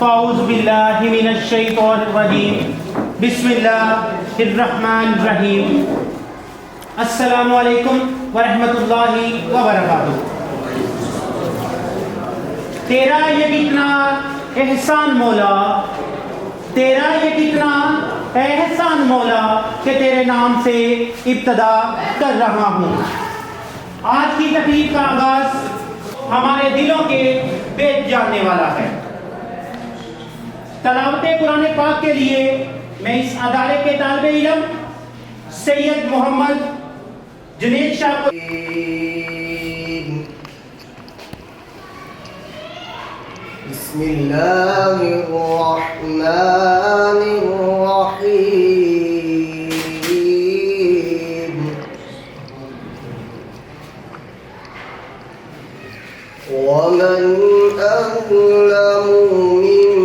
فاعوذ باللہ من الشیطان الرجیم بسم اللہ الرحمن الرحیم السلام علیکم ورحمۃ اللہ وبرکاتہ۔ تیرا یہ کتنا احسان مولا، تیرا یہ کتنا احسان مولا کہ تیرے نام سے ابتدا کر رہا ہوں۔ آج کی تقریب کا آغاز ہمارے دلوں کے بیچ جاننے والا ہے۔ تلاوت قرآن پاک کے لیے میں اس ادارے کے طالب علم سید محمد جنید شاہ کو بسم اللہ الرحمن الرحیم ومن أظلم ممن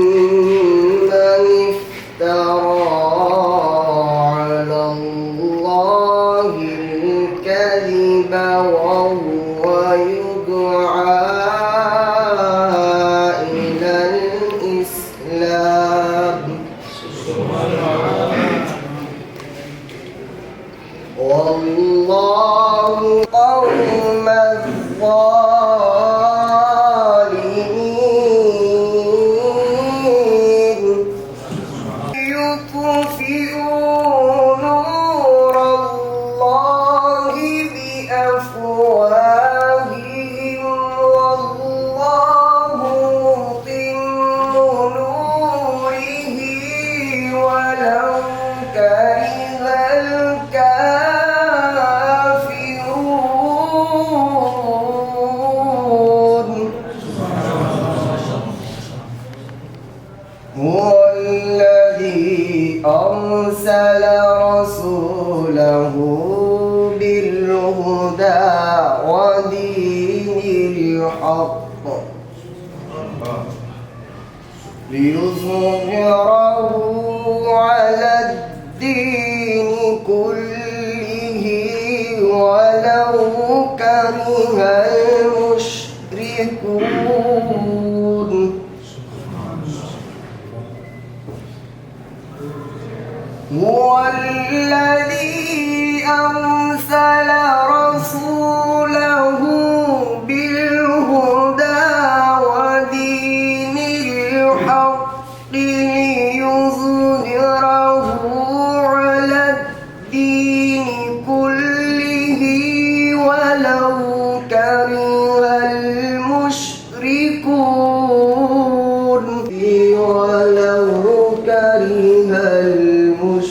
افترى على الله الكذب وهو يدعى إلى الإسلام والله قوم الظالمين يطفئوا نور الله بأفواههم والله متم نوره ولو كره الكافرون هو الذي أرسل رسوله بالهدى ودين الحق ليظهره على الدين كله ولو كره المشركون هو الذي أرسل رسوله بالهدى ودين الحق ليظهره على الدين كله ولو كره المشركون ولو كره المشركون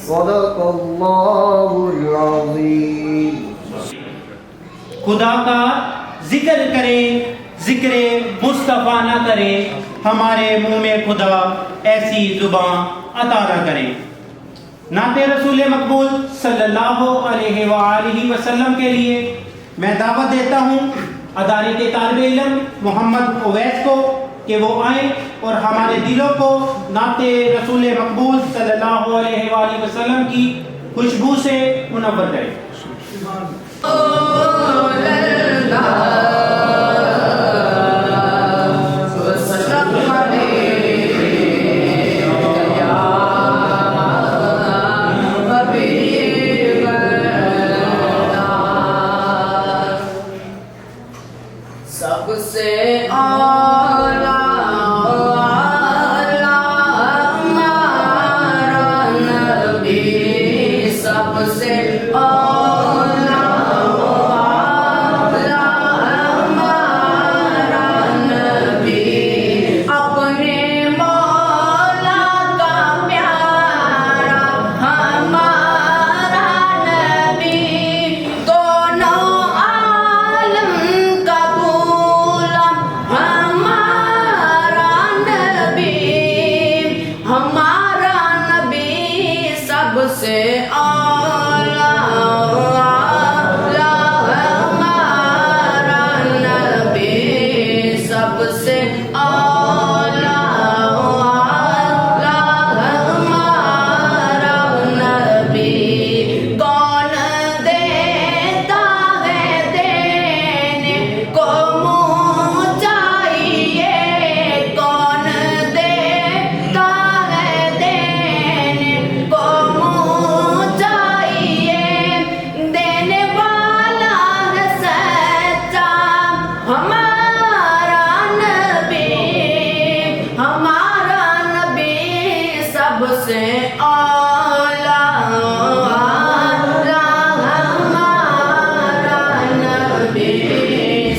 صدق اللہ العظیم۔ خدا کا ذکر کریں، ذکر مصطفیٰ نہ کریں، ہمارے منہ میں خدا ایسی زبان عطا نہ کریں۔ نعت رسول مقبول صلی اللہ علیہ وآلہ وسلم کے لیے میں دعوت دیتا ہوں ادارے کے طالب علم محمد اویس کو کہ وہ آئیں اور ہمارے دلوں کو نعت رسول مقبول صلی اللہ علیہ وآلہ وسلم کی خوشبو سے منور کریں۔ سب سے اعلیٰ ہمارا نبی، سب سے اعلیٰ ہمارا نبی، اپنے مولا کا پیارا ہمارا نبی، دونوں عالم کا غلام ہمارا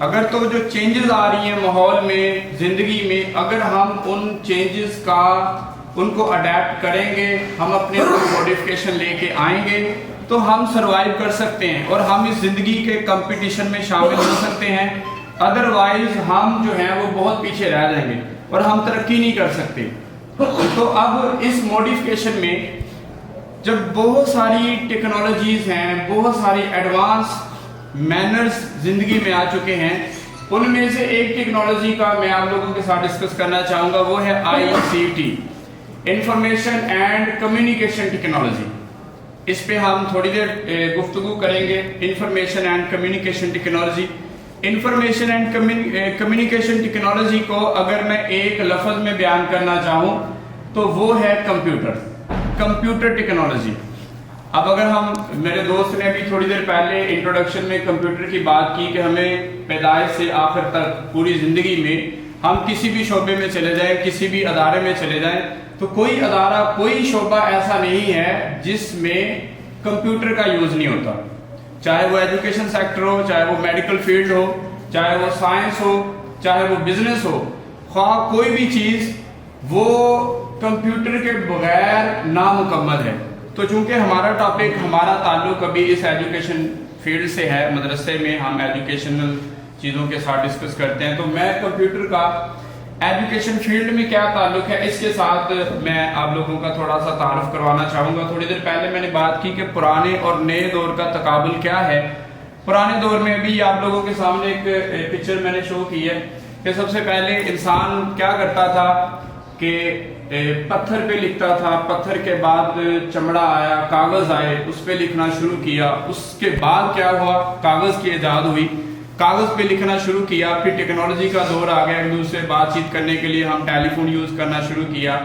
اگر تو جو چینجز آ رہی ہیں ماحول میں، زندگی میں، اگر ہم ان چینجز کا ان کو اڈیپٹ کریں گے، ہم اپنے موڈیفکیشن لے کے آئیں گے تو ہم سروائیو کر سکتے ہیں اور ہم اس زندگی کے کمپٹیشن میں شامل ہو سکتے ہیں. ادروائز ہم جو ہیں وہ بہت پیچھے رہ جائیں گے اور ہم ترقی نہیں کر سکتے. تو اب اس موڈیفکیشن میں جب بہت ساری ٹیکنالوجیز ہیں، بہت ساری ایڈوانس مینرز زندگی میں آ چکے ہیں، ان میں سے ایک ٹیکنالوجی کا میں آپ لوگوں کے ساتھ ڈسکس کرنا چاہوں گا، وہ ہے ICT، information and communication technology. اس پہ ہم تھوڑی دیر گفتگو کریں گے. Information and communication technology. Information and communication technology کو اگر میں ایک لفظ میں بیان کرنا چاہوں تو وہ ہے کمپیوٹر ٹیکنالوجی. اب اگر ہم، میرے دوست نے ابھی تھوڑی دیر پہلے انٹروڈکشن میں کمپیوٹر کی بات کی کہ ہمیں پیدائش سے آخر تک پوری زندگی میں ہم کسی بھی شعبے میں چلے جائیں، کسی بھی ادارے میں چلے جائیں تو کوئی ادارہ، کوئی شعبہ ایسا نہیں ہے جس میں کمپیوٹر کا یوز نہیں ہوتا. چاہے وہ ایجوکیشن سیکٹر ہو، چاہے وہ میڈیکل فیلڈ ہو، چاہے وہ سائنس ہو، چاہے وہ بزنس ہو، خواہ کوئی بھی چیز وہ کمپیوٹر کے بغیر نامکمل ہے. تو چونکہ ہمارا ٹاپک، ہمارا تعلق ابھی اس ایجوکیشن فیلڈ سے ہے، مدرسے میں ہم ایجوکیشنل چیزوں کے ساتھ ڈسکس کرتے ہیں، تو میں کمپیوٹر کا ایجوکیشن فیلڈ میں کیا تعلق ہے اس کے ساتھ میں آپ لوگوں کا تھوڑا سا تعارف کروانا چاہوں گا. تھوڑی دیر پہلے میں نے بات کی کہ پرانے اور نئے دور کا تقابل کیا ہے. پرانے دور میں بھی آپ لوگوں کے سامنے ایک پکچر میں نے شو کی ہے کہ سب سے پہلے انسان کیا کرتا تھا کہ پتھر پہ لکھتا تھا، پتھر کے بعد چمڑا آیا، کاغذ آئے، اس پہ لکھنا شروع کیا. اس کے بعد کیا ہوا، کاغذ کی ایجاد ہوئی، کاغذ پہ لکھنا شروع کیا. پھر ٹیکنالوجی کا دور آ گیا، ایک دوسرے بات چیت کرنے کے لیے ہم ٹیلی فون یوز کرنا شروع کیا.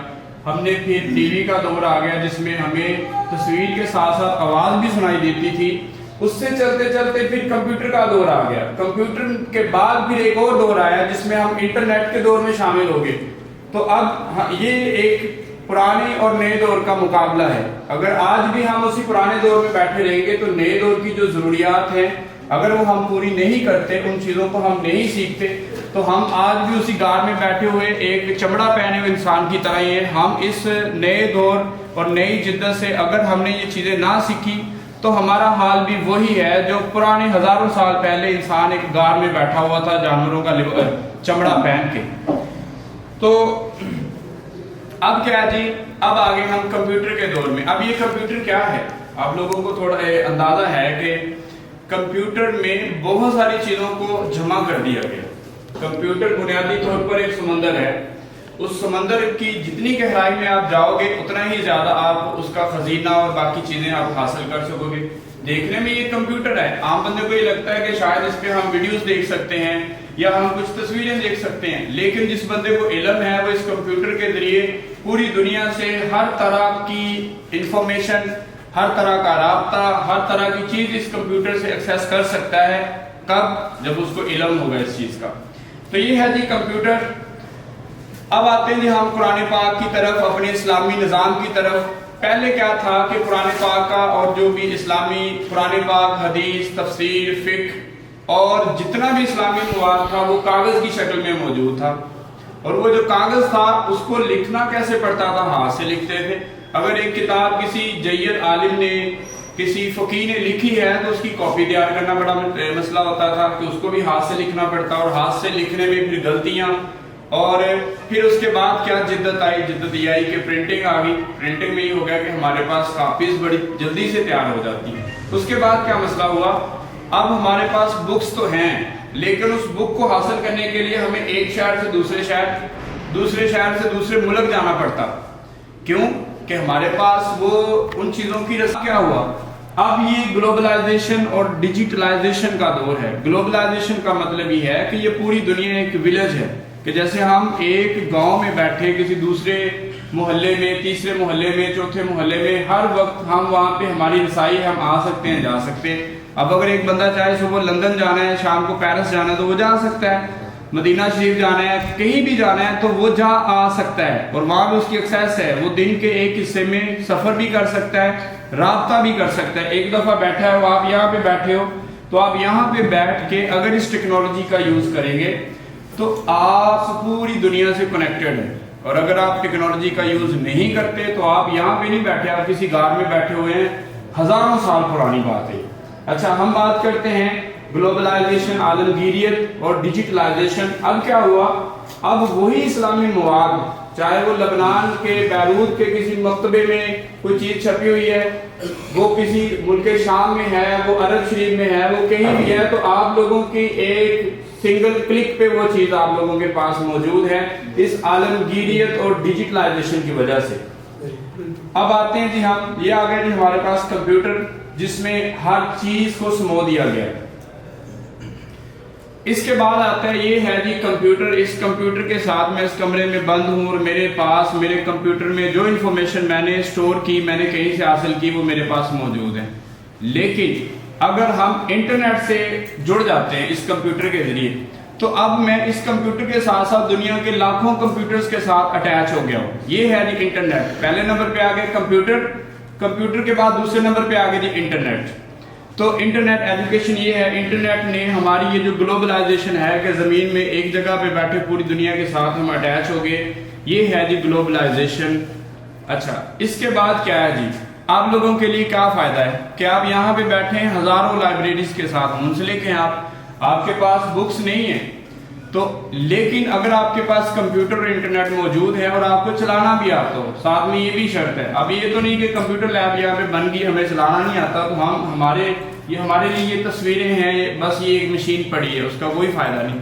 ہم نے پھر ٹی وی کا دور آ گیا جس میں ہمیں تصویر کے ساتھ ساتھ آواز بھی سنائی دیتی تھی. اس سے چلتے چلتے پھر کمپیوٹر کا دور آ گیا. کمپیوٹر کے بعد پھر ایک اور دور آیا جس میں ہم انٹرنیٹ کے دور میں شامل ہو گئے. تو اب یہ ایک پرانے اور نئے دور کا مقابلہ ہے. اگر آج بھی ہم اسی پرانے دور میں بیٹھے رہیں گے تو نئے دور کی جو ضروریات ہیں اگر وہ ہم پوری نہیں کرتے، ان چیزوں کو ہم نہیں سیکھتے، تو ہم آج بھی اسی غار میں بیٹھے ہوئے ایک چمڑا پہنے ہوئے انسان کی طرح ہی ہیں. ہم اس نئے دور اور نئی جدت سے اگر ہم نے یہ چیزیں نہ سیکھی تو ہمارا حال بھی وہی ہے جو پرانے ہزاروں سال پہلے انسان ایک غار میں بیٹھا ہوا تھا جانوروں کا چمڑا پہن کے. تو اب کیا جی، اب آگے ہم کمپیوٹر کے دور میں. اب یہ کمپیوٹر کیا ہے، آپ لوگوں کو تھوڑا اندازہ ہے کہ کمپیوٹر میں بہت ساری چیزوں کو جمع کر دیا گیا. کمپیوٹر بنیادی طور پر ایک سمندر ہے. اس سمندر کی جتنی گہرائی میں آپ جاؤ گے اتنا ہی زیادہ آپ اس کا خزینہ اور باقی چیزیں آپ حاصل کر سکو گے. دیکھنے میں یہ کمپیوٹر ہے، عام بندے کو یہ لگتا ہے کہ شاید اس پہ ہم ویڈیوز دیکھ سکتے ہیں یا ہم کچھ تصویریں دیکھ سکتے ہیں، لیکن جس بندے کو علم ہے وہ اس کمپیوٹر کے ذریعے پوری دنیا سے ہر طرح کی انفارمیشن، ہر طرح کا رابطہ، ہر طرح کی چیز اس کمپیوٹر سے ایکسیس کر سکتا ہے. کب؟ جب اس کو علم ہوگا اس چیز کا. تو یہ ہے جی کمپیوٹر. اب آتے ہیں جی ہم قرآن پاک کی طرف، اپنے اسلامی نظام کی طرف. پہلے کیا تھا کہ قرآن پاک کا اور جو بھی اسلامی قرآن پاک، حدیث، تفسیر، فقہ اور جتنا بھی اسلامی مواد تھا وہ کاغذ کی شکل میں موجود تھا. اور وہ جو کاغذ تھا اس کو لکھنا کیسے پڑتا تھا، ہاتھ سے لکھتے تھے. اگر ایک کتاب کسی جید عالم نے، کسی فقیہ نے لکھی ہے تو اس کی کاپی تیار کرنا بڑا مسئلہ ہوتا تھا کہ اس کو بھی ہاتھ سے لکھنا پڑتا، اور ہاتھ سے لکھنے میں پھر غلطیاں. اور پھر اس کے بعد کیا جدت آئی، جدت یہ آئی کہ پرنٹنگ آ گئی. پرنٹنگ میں یہ ہو گیا کہ ہمارے پاس کاپیز بڑی جلدی سے تیار ہو جاتی ہیں. اس کے بعد کیا مسئلہ ہوا، اب ہمارے پاس بکس تو ہیں لیکن اس بک کو حاصل کرنے کے لیے ہمیں ایک شہر سے دوسرے شہر، دوسرے شہر سے دوسرے ملک جانا پڑتا. کیوں کہ ہمارے پاس وہ ان چیزوں کی رسائی. کیا ہوا، اب یہ گلوبلائزیشن اور ڈیجیٹلائزیشن کا دور ہے. گلوبلائزیشن کا مطلب یہ ہے کہ یہ پوری دنیا ایک ولیج ہے، کہ جیسے ہم ایک گاؤں میں بیٹھے کسی دوسرے محلے میں، تیسرے محلے میں، چوتھے محلے میں، ہر وقت ہم وہاں پہ ہماری رسائی، ہم آ سکتے ہیں، جا سکتے ہیں. اب اگر ایک بندہ چاہے صبح لندن جانا ہے، شام کو پیرس جانا ہے تو وہ جا سکتا ہے. مدینہ شریف جانا ہے، کہیں بھی جانا ہے تو وہ جا آ سکتا ہے، اور وہاں بھی اس کی ایکسیس ہے. وہ دن کے ایک حصے میں سفر بھی کر سکتا ہے، رابطہ بھی کر سکتا ہے. ایک دفعہ بیٹھا ہے وہ، آپ یہاں پہ بیٹھے ہو تو آپ یہاں پہ بیٹھ کے اگر اس ٹیکنالوجی کا یوز کریں گے تو آپ پوری دنیا سے کنیکٹڈ ہیں، اور اگر آپ ٹیکنالوجی کا یوز نہیں کرتے تو آپ یہاں پہ نہیں بیٹھے، آپ کسی غار میں بیٹھے ہوئے ہیں، ہزاروں سال پرانی بات ہے۔ اچھا، ہم بات کرتے ہیں گلوبلائزیشن، عالمگیریت اور ڈیجیٹلائزیشن۔ اب کیا ہوا، اب وہی اسلامی مواد، چاہے وہ لبنان کے بیروت کے کسی مکتبے میں کوئی چیز چھپی ہوئی ہے، وہ کسی ملک شام میں ہے، وہ عرب شریف میں ہے، وہ کہیں بھی ہے، تو آپ لوگوں کی ایک سنگل کلک پہ وہ چیز آپ لوگوں کے پاس موجود ہے، اس عالمگیریت اور ڈیجیٹلائزیشن کی وجہ سے۔ اب آتے ہیں جی، ہم یہ آ گئے جی ہمارے پاس کمپیوٹر، جس میں ہر چیز کو سمو دیا گیا ہے۔ اس کے بعد آتا ہے یہ ہے جی کمپیوٹر۔ اس کمپیوٹر کے ساتھ میں اس کمرے میں بند ہوں اور میرے پاس میرے کمپیوٹر میں جو انفارمیشن میں نے سٹور کی، میں نے کہیں سے حاصل کی، وہ میرے پاس موجود ہے۔ لیکن اگر ہم انٹرنیٹ سے جڑ جاتے ہیں اس کمپیوٹر کے ذریعے، تو اب میں اس کمپیوٹر کے ساتھ ساتھ دنیا کے لاکھوں کمپیوٹرز کے ساتھ اٹیچ ہو گیا ہوں۔ یہ ہے جی انٹرنیٹ۔ پہلے نمبر پہ آگے کمپیوٹر، کمپیوٹر کے بعد دوسرے نمبر پہ آگے جی انٹرنیٹ۔ تو انٹرنیٹ ایجوکیشن یہ ہے، انٹرنیٹ نے ہماری یہ جو گلوبلائزیشن ہے کہ زمین میں ایک جگہ پہ بیٹھے پوری دنیا کے ساتھ ہم اٹیچ ہو گئے، یہ ہے جی گلوبلائزیشن۔ اچھا، اس کے بعد کیا ہے جی، آپ لوگوں کے لیے کیا فائدہ ہے کہ آپ یہاں پہ بیٹھے ہیں، ہزاروں لائبریریز کے ساتھ منسلک ہیں، آپ کے پاس بکس نہیں ہیں، تو لیکن اگر آپ کے پاس کمپیوٹر اور انٹرنیٹ موجود ہے اور آپ کو چلانا بھی آتا ہو، ساتھ میں یہ بھی شرط ہے، اب یہ تو نہیں کہ کمپیوٹر لیب یہاں پہ بن گئی، ہمیں چلانا نہیں آتا تو ہمارے لیے یہ تصویریں ہیں، بس یہ ایک مشین پڑی ہے، اس کا کوئی فائدہ نہیں۔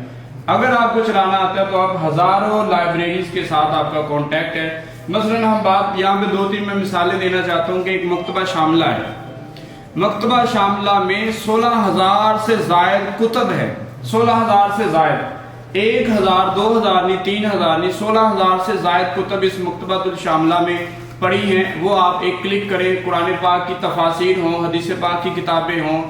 اگر آپ کو چلانا آتا ہے تو آپ ہزاروں لائبریریز کے ساتھ آپ کا کانٹیکٹ ہے۔ مثلاً ہم بات یہاں پہ 2-3 میں مثالیں دینا چاہتا ہوں کہ ایک مکتبہ شاملہ ہے، مکتبہ شاملہ میں 16,000 سے زائد کتب ہے، 16,000 سے زائد، 1,000 2,000 نہیں 3,000 نہیں 16,000 سے زائد کتب اس مکتبۃ الشاملہ میں پڑھی ہیں۔ وہ آپ ایک کلک کریں، قرآن پاک کی تفاسیر ہوں، حدیث پاک کی کتابیں ہوں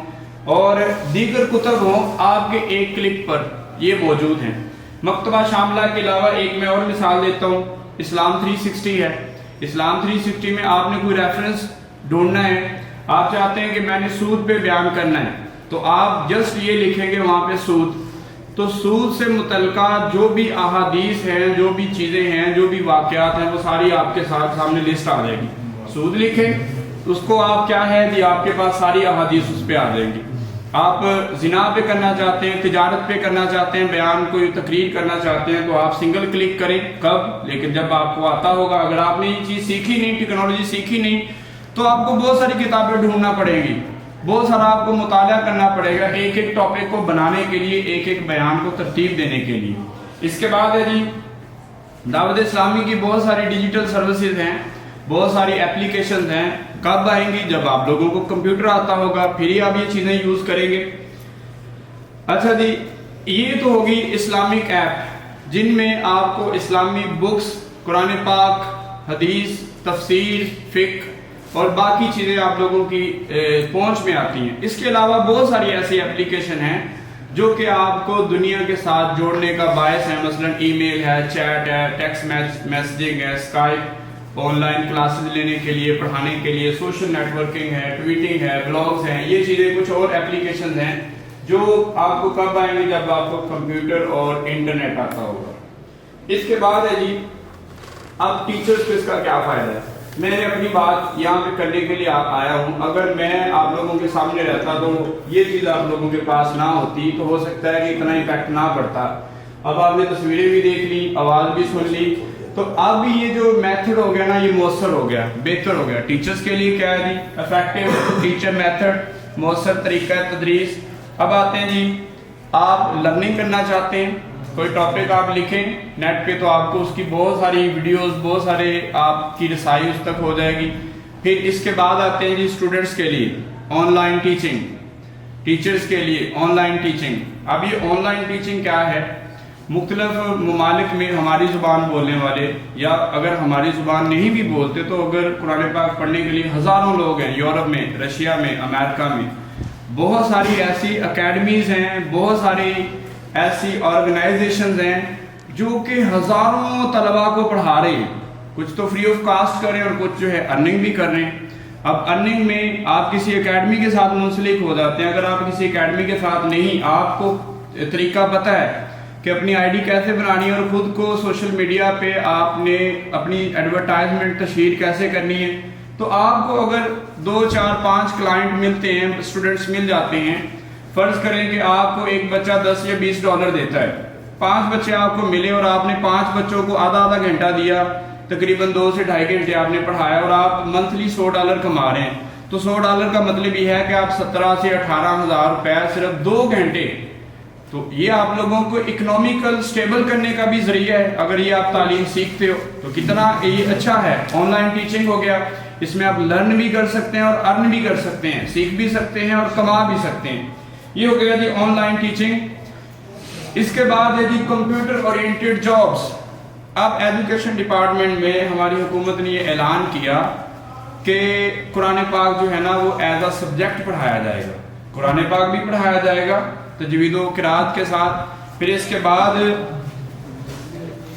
اور دیگر کتب ہوں، آپ کے ایک کلک پر یہ موجود ہیں۔ مکتبہ شاملہ کے علاوہ ایک میں اور مثال دیتا ہوں، اسلام 360 ہے۔ اسلام 360 میں آپ نے کوئی ریفرنس ڈھونڈنا ہے، آپ چاہتے ہیں کہ میں نے سود پہ بیان کرنا ہے، تو آپ جسٹ یہ لکھیں گے وہاں پہ سود، تو سود سے متعلقہ جو بھی احادیث ہیں، جو بھی چیزیں ہیں، جو بھی واقعات ہیں، وہ ساری آپ کے سامنے لسٹ آ جائے گی۔ سود لکھیں، اس کو آپ کیا ہے جی، آپ کے پاس ساری احادیث اس پہ آ جائیں گی۔ آپ زنا پہ کرنا چاہتے ہیں، تجارت پہ کرنا چاہتے ہیں، بیان کوئی تقریر کرنا چاہتے ہیں، تو آپ سنگل کلک کریں، کب؟ لیکن جب آپ کو آتا ہوگا۔ اگر آپ نے یہ چیز سیکھی نہیں، ٹیکنالوجی سیکھی نہیں، تو آپ کو بہت ساری کتابیں ڈھونڈنا پڑے گی، بہت سارا آپ کو مطالعہ کرنا پڑے گا ایک ایک ٹاپک کو بنانے کے لیے، ایک ایک بیان کو ترتیب دینے کے لیے۔ اس کے بعد ہے جی دعوت اسلامی کی بہت ساری ڈیجیٹل سروسز ہیں، بہت ساری اپلیکیشنز ہیں۔ کب آئیں گی؟ جب آپ لوگوں کو کمپیوٹر آتا ہوگا، پھر ہی آپ یہ چیزیں یوز کریں گے۔ اچھا جی، یہ تو ہوگی اسلامک ایپ جن میں آپ کو اسلامی بکس، قرآن پاک، حدیث، تفسیر، فقہ اور باقی چیزیں آپ لوگوں کی پہنچ میں آتی ہیں۔ اس کے علاوہ بہت ساری ایسی اپلیکیشن ہیں جو کہ آپ کو دنیا کے ساتھ جوڑنے کا باعث ہے، مثلا ای میل ہے، چیٹ ہے، ٹیکسٹ میسجنگ ہے، اسکائپ، آن لائن کلاسز لینے کے لیے، پڑھانے کے لیے، سوشل نیٹ ورکنگ ہے، ٹویٹنگ ہے، بلاگز ہیں، یہ چیزیں کچھ اور اپلیکیشنز ہیں جو آپ کو کب آئیں گے؟ جب آپ کو کمپیوٹر اور انٹرنیٹ آتا ہوگا۔ اس کے بعد ہے جی، اب ٹیچرز کو اس کا کیا فائدہ ہے؟ میں نے اپنی بات یہاں پہ کرنے کے لیے آیا ہوں، اگر میں آپ لوگوں کے سامنے رہتا تو یہ چیز آپ لوگوں کے پاس نہ ہوتی، تو ہو سکتا ہے کہ اتنا امپیکٹ نہ پڑتا۔ اب آپ نے تصویریں بھی دیکھ لی، آواز بھی سن لی، تو اب یہ جو میتھڈ ہو گیا نا، یہ مؤثر ہو گیا، بہتر ہو گیا۔ ٹیچرز کے لیے کیا ہے جی؟ افیکٹو ٹیچر میتھڈ، مؤثر طریقہ تدریس۔ اب آتے ہیں جی، آپ لرننگ کرنا چاہتے ہیں، کوئی ٹاپک آپ لکھیں نیٹ پہ تو آپ کو اس کی بہت ساری ویڈیوز، بہت سارے آپ کی رسائی اس تک ہو جائے گی۔ پھر اس کے بعد آتے ہیں جی اسٹوڈنٹس کے لیے آن لائن ٹیچنگ، ٹیچرز کے لیے آن لائن ٹیچنگ۔ اب یہ آن لائن ٹیچنگ کیا ہے؟ مختلف ممالک میں ہماری زبان بولنے والے، یا اگر ہماری زبان نہیں بھی بولتے تو اگر قرآن پاک پڑھنے کے لیے ہزاروں لوگ ہیں، یورپ میں، رشیا میں، امریکہ میں، بہت ساری ایسی اکیڈمیز ہیں، بہت ساری ایسی آرگنائزیشنز ہیں جو کہ ہزاروں طلباء کو پڑھا رہے ہیں، کچھ تو فری آف کاسٹ کر رہے ہیں اور کچھ جو ہے ارننگ بھی کر رہے ہیں۔ اب ارننگ میں آپ کسی اکیڈمی کے ساتھ منسلک ہو جاتے ہیں. اگر آپ کسی اکیڈمی کے ساتھ نہیں, آپ کو طریقہ پتہ ہے کہ اپنی آئی ڈی کیسے بنانی ہے اور خود کو سوشل میڈیا پہ آپ نے اپنی ایڈورٹائزمنٹ تشہیر کیسے کرنی ہے, تو آپ کو اگر 2 4 5 کلائنٹ ملتے ہیں, اسٹوڈنٹس مل جاتے ہیں, فرض کریں کہ آپ کو ایک بچہ $10 یا $20 دیتا ہے, 5 بچے آپ کو ملے اور آپ نے 5 بچوں کو آدھا گھنٹہ دیا, تقریباً 2 سے 2.5 گھنٹے آپ نے پڑھایا اور آپ منتھلی $100 کما رہے ہیں, تو $100 کا مطلب یہ ہے کہ آپ 17 سے 18,000 روپے صرف 2 گھنٹے. تو یہ آپ لوگوں کو اکنامیکل سٹیبل کرنے کا بھی ذریعہ ہے. اگر یہ آپ تعلیم سیکھتے ہو تو کتنا یہ اچھا ہے. آن لائن ٹیچنگ ہو گیا, اس میں آپ لرن بھی کر سکتے ہیں اور ارن بھی کر سکتے ہیں, سیکھ بھی سکتے ہیں اور کما بھی سکتے ہیں. یہ ہو گیا جی آن لائن ٹیچنگ. اس کے بعد ہے جی کمپیوٹر اورینٹڈ جابس. اب ایجوکیشن ڈپارٹمنٹ میں ہماری حکومت نے یہ اعلان کیا کہ قرآن پاک جو ہے نا وہ ایز اے سبجیکٹ پڑھایا جائے گا. قرآن پاک بھی پڑھایا جائے گا تجوید و قرات کے ساتھ. پھر اس کے بعد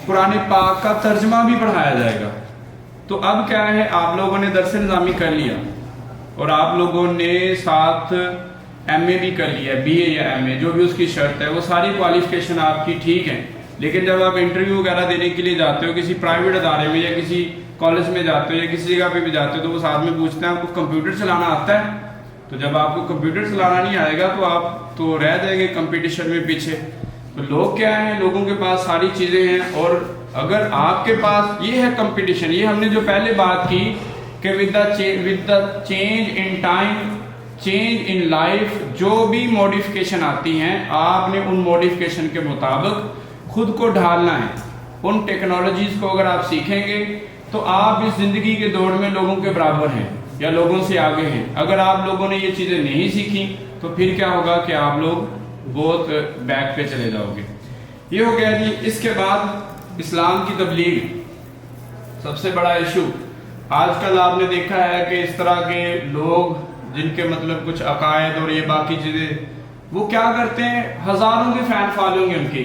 قرآن پاک کا ترجمہ بھی پڑھایا جائے گا. تو اب کیا ہے, آپ لوگوں نے درس نظامی کر لیا اور آپ لوگوں نے ساتھ ایم اے بھی کر لیا, بی اے یا ایم اے جو بھی اس کی شرط ہے, وہ ساری کوالیفیکیشن آپ کی ٹھیک ہے. لیکن جب آپ انٹرویو وغیرہ دینے کے لیے جاتے ہو کسی پرائیویٹ ادارے میں یا کسی کالج میں جاتے ہو یا کسی جگہ پہ بھی جاتے ہو, تو وہ ساتھ میں پوچھتے ہیں آپ کو کمپیوٹر چلانا آتا ہے. تو جب آپ کو کمپیوٹر چلانا نہیں آئے گا تو آپ تو رہ جائیں گے کمپٹیشن میں پیچھے. تو لوگ کیا ہیں, لوگوں کے پاس ساری چیزیں ہیں, اور اگر آپ کے پاس یہ ہے کمپٹیشن, یہ ہم نے جو پہلے بات کی کہ with the change in time change in life, جو بھی موڈیفکیشن آتی ہیں آپ نے ان موڈیفکیشن کے مطابق خود کو ڈھالنا ہے. ان ٹیکنالوجیز کو اگر آپ سیکھیں گے تو آپ اس زندگی کے دوڑ میں لوگوں کے برابر ہیں یا لوگوں سے آگے ہیں. اگر آپ لوگوں نے یہ چیزیں نہیں سیکھی تو پھر کیا ہوگا کہ آپ لوگ بہت بیک پہ چلے جاؤ گے. یہ ہو گیا جی. اس کے بعد اسلام کی تبلیغ, سب سے بڑا ایشو. آج کل آپ نے دیکھا ہے کہ اس طرح کے لوگ جن کے مطلب کچھ عقائد اور یہ باقی چیزیں, وہ کیا کرتے ہیں, ہزاروں کے فین فالوئنگ ہے ان کی.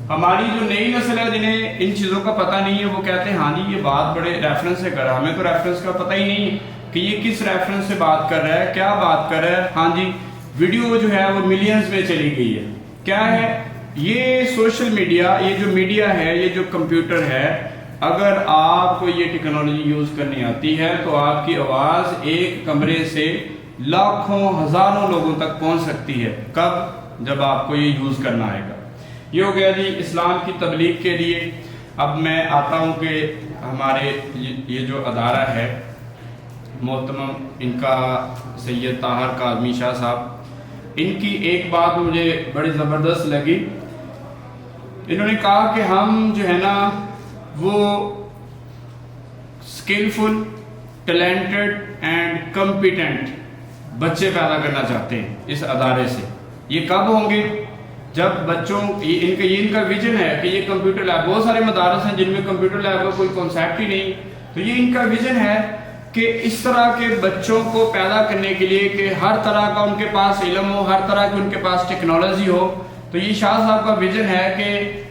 ہماری جو نئی نسل ہے جنہیں ان چیزوں کا پتہ نہیں ہے, وہ کہتے ہیں ہاں جی یہ بات بڑے ریفرنس سے کر رہا ہے, ہمیں تو ریفرنس کا پتہ ہی نہیں ہے کہ یہ کس ریفرنس سے بات کر رہا ہے, کیا بات کر رہا ہے. ہاں جی ویڈیو جو ہے وہ ملینز میں چلی گئی ہے. کیا ہے یہ سوشل میڈیا, یہ جو میڈیا ہے, یہ جو کمپیوٹر ہے, اگر آپ کو یہ ٹیکنالوجی یوز کرنی آتی ہے تو آپ کی آواز ایک کمرے سے لاکھوں ہزاروں لوگوں تک پہنچ سکتی ہے. کب, جب آپ کو یہ یوز کرنا آئے گا. یہ ہو گیا جی اسلام کی تبلیغ کے لیے. اب میں آتا ہوں کہ ہمارے یہ جو ادارہ ہے محترم, ان کا سید طاہر کاظمی شاہ صاحب, ان کی ایک بات مجھے بڑی زبردست لگی. انہوں نے کہا کہ ہم جو ہے نا وہ اسکلفل, ٹیلنٹڈ اینڈ کمپیٹنٹ بچے پیدا کرنا چاہتے ہیں اس ادارے سے. یہ کب ہوں گے, جب بچوں ان کا ویژن ہے کہ یہ کمپیوٹر لیب, بہت سارے مدارس ہیں جن میں کمپیوٹر لیب کا کوئی کنسیپٹ ہی نہیں, تو یہ ان کا ویژن ہے کہ اس طرح کے بچوں کو پیدا کرنے کے لیے کہ ہر طرح کا ان کے پاس علم ہو, ہر طرح کی ان کے پاس ٹیکنالوجی ہو. تو یہ شاہ صاحب کا ویژن ہے کہ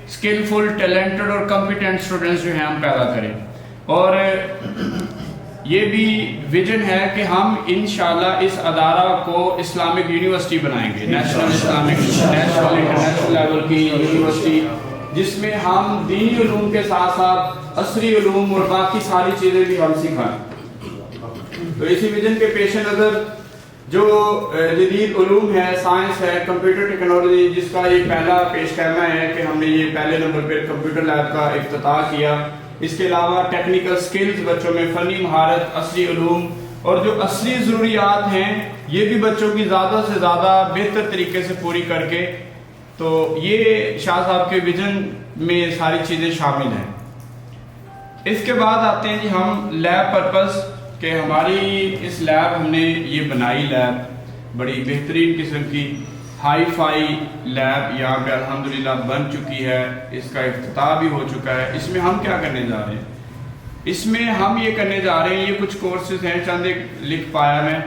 اسکلفل, ٹیلنٹڈ اور کمپیٹنٹ اسٹوڈنٹس جو ہیں ہم پیدا کریں. اور یہ بھی ویژن ہے کہ ہم انشاءاللہ اس ادارہ کو اسلامک یونیورسٹی بنائیں گے, national Islamic, national international level کی یونیورسٹی, جس میں ہم دینی علوم کے ساتھ ساتھ عصری علوم اور باقی ساری چیزیں بھی ہم سکھائیں. تو اسی ویژن کے پیش نظر جو جدید علوم ہے, سائنس ہے, کمپیوٹر ٹیکنالوجی, جس کا یہ پہلا پیش خیمہ ہے کہ ہم نے یہ پہلے نمبر پہ کمپیوٹر لیب کا افتتاح کیا. اس کے علاوہ ٹیکنیکل سکلز بچوں میں, فنی مہارت, عصری علوم اور جو عصری ضروریات ہیں یہ بھی بچوں کی زیادہ سے زیادہ بہتر طریقے سے پوری کر کے. تو یہ شاہ صاحب کے ویژن میں ساری چیزیں شامل ہیں. اس کے بعد آتے ہیں جی ہم لیب پرپس, کہ ہماری اس لیب ہم نے یہ بنائی, لیب بڑی بہترین قسم کی ہائی فائی لیب یہاں پہ الحمدللہ بن چکی ہے, اس کا افتتاح بھی ہو چکا ہے. اس میں ہم کیا کرنے جا رہے ہیں, اس میں ہم یہ کرنے جا رہے ہیں, یہ کچھ کورسز ہیں, چند ایک لکھ پایا میں.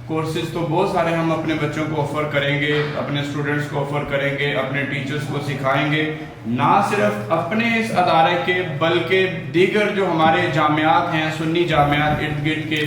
کورسز تو بہت سارے ہم اپنے بچوں کو آفر کریں گے, اپنے اسٹوڈنٹس کو آفر کریں گے, اپنے ٹیچرز کو سکھائیں گے, نہ صرف اپنے اس ادارے کے بلکہ دیگر جو ہمارے جامعات ہیں, سنی جامعات ارد گرد کے,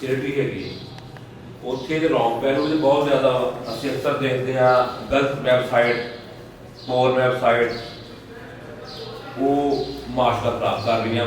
ਸੈਕਟਰੀ ਹੈਗੀ ਉੱਥੇ ਦੇ ਰੌਂਗ ਪਹਿਲੂ ਦੇ ਬਹੁਤ ਜ਼ਿਆਦਾ ਅਸੀਂ ਅਕਸਰ ਦੇਖਦੇ ਹਾਂ, ਗਲਤ ਵੈਬਸਾਈਟ, ਪੋਰ ਵੈਬਸਾਈਟ ਉਹ ਮਾਸ਼ਲਾ ਖਰਾਬ ਕਰ ਰਹੀਆਂ।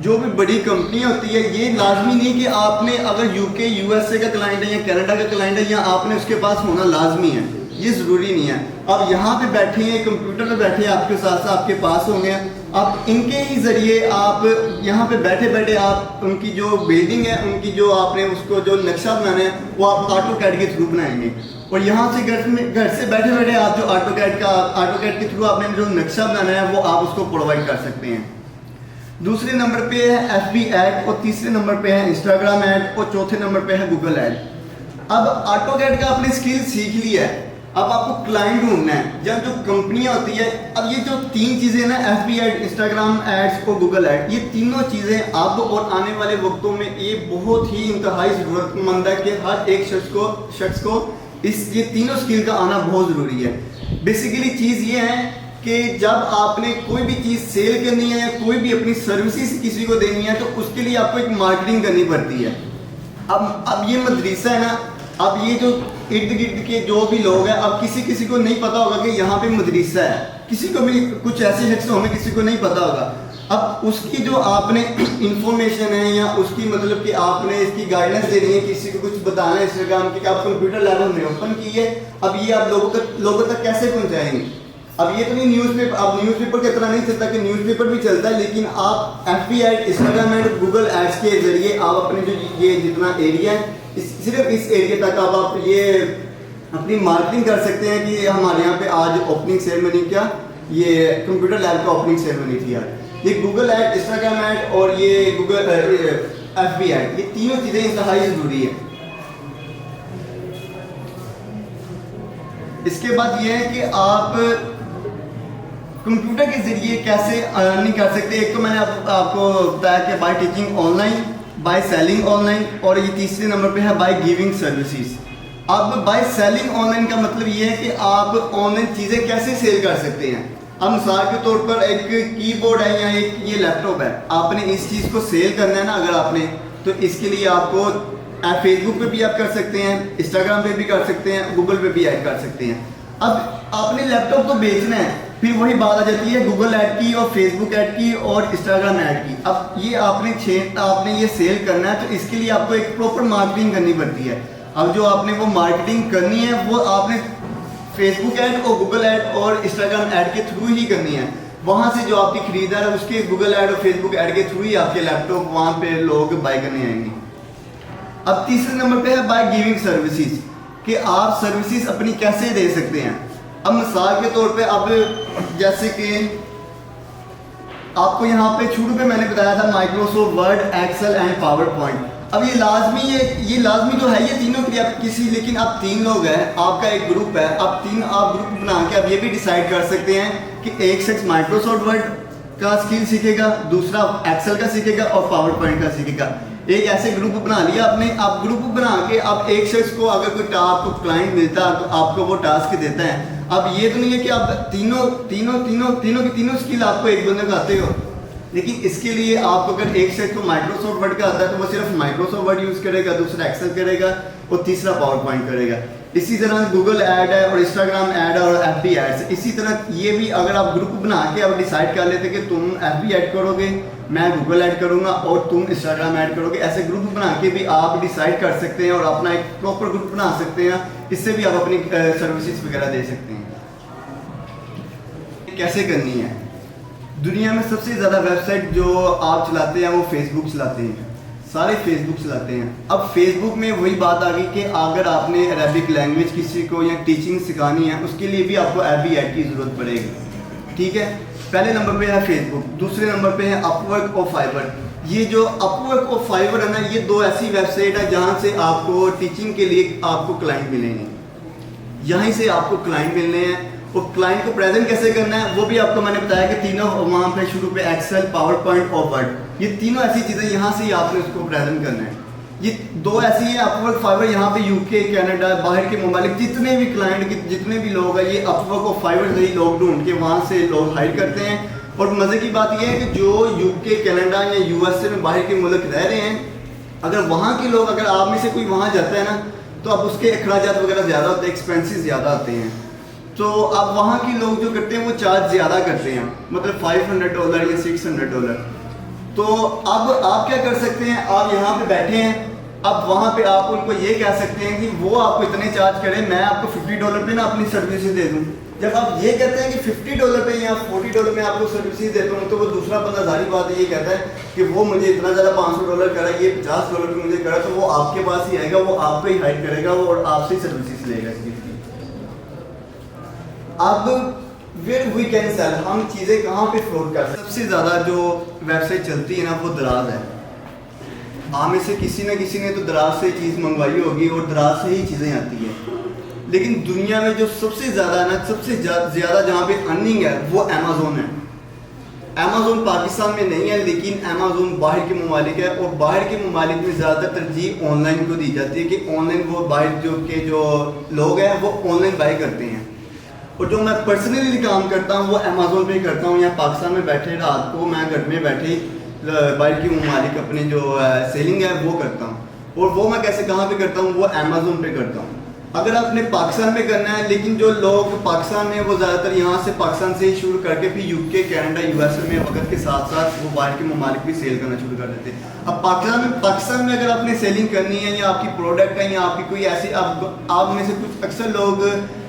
جو بھی بڑی کمپنی ہوتی ہے یہ لازمی نہیں کہ آپ نے اگر یو کے یو ایس اے کا کلائنٹ ہے یا کینیڈا کا کلائنٹ ہے یا آپ نے اس کے پاس ہونا لازمی ہے، یہ ضروری نہیں ہے. آپ یہاں پہ بیٹھے ہیں، کمپیوٹر پہ بیٹھے ہیں، آپ کے ساتھ ساتھ آپ کے پاس ہوں گے، آپ ان کے ہی ذریعے آپ یہاں پہ بیٹھے بیٹھے آپ ان کی جو بلڈنگ ہے، ان کی جو آپ نے اس کو جو نقشہ بنانا ہے وہ آپ آٹو کیڈ کے تھرو بنائیں گے. اور یہاں سے گھر سے بیٹھے بیٹھے آپ جو آٹو کیڈ کے تھرو آپ نے جو نقشہ بنانا ہے وہ آپ اس کو پرووائڈ کر سکتے ہیں. دوسرے نمبر پہ ہے ایف بی ایڈ، اور تیسرے نمبر پہ ہے انسٹاگرام ایڈ، اور چوتھے نمبر پہ ہے گوگل ایڈ. اب آٹو کیڈ کا آپ نے اسکل سیکھ لیا ہے، اب آپ کو کلائنٹ ڈھونڈنا ہے. جب جو کمپنیاں ہوتی ہے، اب یہ جو تین چیزیں نا، F B ad, Instagram ads اور گوگل ایڈ، یہ تینوں چیزیں اب اور آنے والے وقتوں میں یہ بہت ہی انتہائی ضرورت مند ہے کہ ہر ایک شخص کو یہ تینوں اسکل کا آنا بہت ضروری ہے. بیسیکلی چیز یہ ہے کہ جب آپ نے کوئی بھی چیز سیل کرنی ہے یا کوئی بھی اپنی سروسز کسی کو دینی ہے تو اس کے لیے آپ کو ایک مارکیٹنگ کرنی پڑتی ہے. اب یہ مدرسہ ہے نا، اب یہ جو ارد گرد کے جو بھی لوگ ہیں، اب کسی کو نہیں پتا ہوگا کہ یہاں پہ مدرسہ ہے، کسی کو بھی کچھ ایسے شخص ہوں گے کسی کو نہیں پتا ہوگا. اب اس کی جو آپ نے انفارمیشن ہے یا اس کی مطلب کہ آپ نے اس کی گائیڈنس دینی ہے، کسی کو کچھ بتانا ہے انسٹاگرام کی کہ آپ کمپیوٹر لیب ہم نے اوپن کی ہے، اب یہ آپ لوگوں تک کیسے پہنچائیں گے. اب یہ تو نہیں نیوز پیپر، اب نیوز پیپر کی طرح نہیں چلتا کہ نیوز پیپر بھی چلتا ہے، لیکن آپ F B ad, Instagram ad, Google ads کے ذریعے آپ اپنے جو یہ جتنا ایریا ہے صرف اس ایریا تک آپ یہ اپنی مارکیٹنگ کر سکتے ہیں. کہ ہمارے یہاں پہ آج اوپننگ سیریمنی کیا، یہ کمپیوٹر لیب کا اوپننگ سیریمنی تھی آج. یہ گوگل ایڈ، انسٹاگرام ایڈ اور یہ گوگل ایف بی ایڈ، یہ تینوں چیزیں انتہائی ضروری ہیں. اس کے بعد یہ ہے کہ آپ کمپیوٹر کے ذریعے کیسے ارننگ کر سکتے ہیں. ایک تو میں نے آپ کو بتایا کہ by teaching online, by selling online, اور یہ تیسرے نمبر پہ ہے بائی گیونگ سروسز. اب بائی سیلنگ آن لائن کا مطلب یہ ہے کہ آپ آن لائن چیزیں کیسے سیل کر سکتے ہیں. اب مثال کے طور پر ایک کی بورڈ ہے یا ایک یہ لیپ ٹاپ ہے، آپ نے اس چیز کو سیل کرنا ہے نا اگر آپ نے، تو اس کے لیے آپ کو فیس بک پہ بھی آپ کر سکتے ہیں، انسٹاگرام پہ بھی کر سکتے ہیں، گوگل پہ بھی ایڈ کر سکتے ہیں. اب آپ نے لیپ ٹاپ کو بیچنا ہے، پھر وہی بات آ جاتی ہے گوگل ایڈ کی اور فیس بک ایڈ کی اور انسٹاگرام ایڈ کی. اب یہ آپ نے یہ سیل کرنا ہے تو اس کے لیے آپ کو ایک پراپر مارکیٹنگ کرنی پڑتی ہے. اب جو آپ نے وہ مارکیٹنگ کرنی ہے وہ آپ نے فیس بک ایڈ اور گوگل ایڈ اور انسٹاگرام ایڈ کے تھرو ہی کرنی ہے. وہاں سے جو آپ کی خریدار ہے اس کے گوگل ایڈ اور فیس بک ایڈ کے تھرو ہی آپ کے لیپ ٹاپ وہاں پہ لوگ بائی کرنے آئیں گے. اب تیسرے نمبر پہ ہے بائی گیونگ سروسز، کہ آپ سروسز اپنی کیسے دے سکتے ہیں. اب مثال کے طور پہ اب جیسے کہ آپ کو یہاں پہ شروع پہ میں نے بتایا تھا Microsoft Word, Excel and PowerPoint. اب یہ لازمی جو ہے یہ تینوں کے لیے آپ لیکن آپ تین لوگ ہیں، آپ کا ایک گروپ ہے، آپ گروپ بنا کے آپ یہ بھی ڈیسائیڈ کر سکتے ہیں کہ ایک شخص مائکروسافٹ ورڈ کا اسکل سیکھے گا، دوسرا ایکسل کا سیکھے گا اور پاور پوائنٹ کا سیکھے گا. ایک ایسے گروپ بنا لیا آپ نے. آپ گروپ بنا کے آپ ایک شخص کو اگر کوئی آپ کو کلائنٹ ملتا ہے تو آپ کو وہ ٹاسک دیتا ہے. اب یہ تو نہیں ہے کہ آپ تینوں اسکل آپ کو ایک بندے کو آتے ہو، لیکن اس کے لیے آپ کو اگر ایک شخص کو مائکروسافٹ ورڈ کا آتا ہے تو وہ صرف مائکروسافٹ ورڈ یوز کرے گا، دوسرا ایکسل کرے گا اور تیسرا پاور پوائنٹ کرے گا. اسی طرح گوگل ایڈ ہے اور انسٹاگرام ایڈ ہے اور ایف بی ایڈ. اسی طرح یہ بھی اگر آپ گروپ بنا کے آپ ڈیسائیڈ کر لیتے کہ تم ایف بی ایڈ کرو گے، میں گوگل ایڈ کروں گا اور تم انسٹاگرام ایڈ کرو گے، ایسے گروپ بنا کے بھی آپ ڈیسائیڈ کر سکتے ہیں اور اپنا ایک پراپر گروپ بنا سکتے ہیں. اس سے بھی آپ اپنی سروسز وغیرہ دے سکتے ہیں. کیسے کرنی ہے؟ دنیا میں سب سے زیادہ ویب سائٹ جو آپ چلاتے ہیں وہ فیس بک چلاتے ہیں، سارے فیس بک چلاتے ہیں. اب فیس بک میں وہی بات آ گئی کہ اگر آپ نے عربک لینگویج کسی کو یا ٹیچنگ سکھانی ہے اس کے لیے بھی آپ کو ایف بی ایڈ کی ضرورت پڑے گی. ٹھیک ہے، پہلے نمبر پہ ہے فیس بک، دوسرے نمبر پہ ہے اپ ورک اور فائبر. یہ جو اپ ورک اور فائبر ہے نا، یہ دو ایسی ویب سائٹ ہے جہاں سے آپ کو ٹیچنگ کے لیے آپ کو کلائنٹ ملیں گے. یہیں سے آپ کو کلائنٹ ملنے ہیں. اور کلائنٹ کو پریزنٹ کیسے کرنا ہے وہ بھی آپ کو میں نے بتایا کہ تینوں وہاں پہ شروع پہ ایکسل، پاور پوائنٹ اور ورڈ، یہ تینوں ایسی چیزیں یہاں سے ہی آپ نے اس کو پریزنٹ کرنا ہے. یہ دو ایسی ہیں اپ ورک، فائبر. یہاں پہ یو کے، کینیڈا، باہر کے ممالک جتنے بھی کلائنٹ کے جتنے بھی لوگ ہیں یہ اپ ورک اور فائبر سے ہی لوگ ڈھونڈ کے وہاں سے لوگ ہائر کرتے ہیں. اور مزے کی بات یہ ہے کہ جو یو کے، کینیڈا یا یو ایس اے میں باہر کے ملک رہ رہے ہیں، اگر وہاں کے لوگ، اگر آپ میں سے کوئی وہاں جاتا ہے نا تو اب اس کے اخراجات وغیرہ زیادہ ہوتے ہیں، ایکسپینسز زیادہ آتے ہیں. تو اب وہاں کے لوگ جو کرتے ہیں وہ چارج زیادہ کرتے ہیں، مطلب $500 یا $600. تو اب آپ کیا کر سکتے ہیں, آپ یہاں پہ بیٹھے ہیں, اب وہاں پہ آپ ان کو یہ کہہ سکتے ہیں کہ وہ آپ کو اتنے چارج کریں, میں آپ کو $50 پہ نا اپنی سروسز دے دوں. جب آپ یہ کہتے ہیں کہ $50 پہ یا $40 میں آپ کو سروسز دیتا ہوں, تو وہ دوسرا بندہ ظاہری بات ہے یہ کہتا ہے کہ وہ مجھے اتنا زیادہ $500 کرا, یہ $50 پہ مجھے کرا, تو وہ آپ کے پاس ہی آئے گا, وہ آپ کو ہی ہائر کرے گا اور آپ سے سروسز لے گا اس کی. اب where we can sell, ہم چیزیں کہاں پہ فروٹ کر سکتے ہیں. سب سے زیادہ جو ویب سائٹ چلتی ہے نا وہ دراز ہے. ہم میں سے کسی نہ کسی نے تو دراز سے چیز منگوائی ہوگی اور دراز سے ہی چیزیں آتی ہیں. لیکن دنیا میں جو سب سے زیادہ نا, سب سے زیادہ جہاں پہ ارننگ ہے وہ امیزون ہے. امیزون پاکستان میں نہیں ہے, لیکن امیزون باہر کے ممالک ہے, اور باہر کے ممالک میں زیادہ تر ترجیح آن لائن کو دی جاتی ہے کہ آن لائن وہ باہر جو لوگ ہیں وہ آن لائن بائی کرتے ہیں. اور جو میں پرسنلی کام کرتا ہوں وہ امیزون پہ کرتا ہوں. یہاں پاکستان میں بیٹھے رات کو میں گھر میں بیٹھے باہر کی ممالک اپنے جو سیلنگ ہے وہ کرتا ہوں. اور وہ میں کیسے کہاں پہ کرتا ہوں, وہ امیزون پہ کرتا ہوں. اگر آپ نے پاکستان میں کرنا ہے, لیکن جو لوگ پاکستان میں وہ زیادہ تر یہاں سے پاکستان سے ہی شروع کر کے پھر یو کے, کینیڈا, یو ایس اے میں وقت کے ساتھ ساتھ وہ باہر کے ممالک بھی سیل کرنا شروع کر دیتے ہیں. اب پاکستان میں اگر آپ نے سیلنگ کرنی ہے, یا آپ کی پروڈکٹ ہے, یا آپ کی کوئی ایسی, آپ میں سے کچھ اکثر لوگ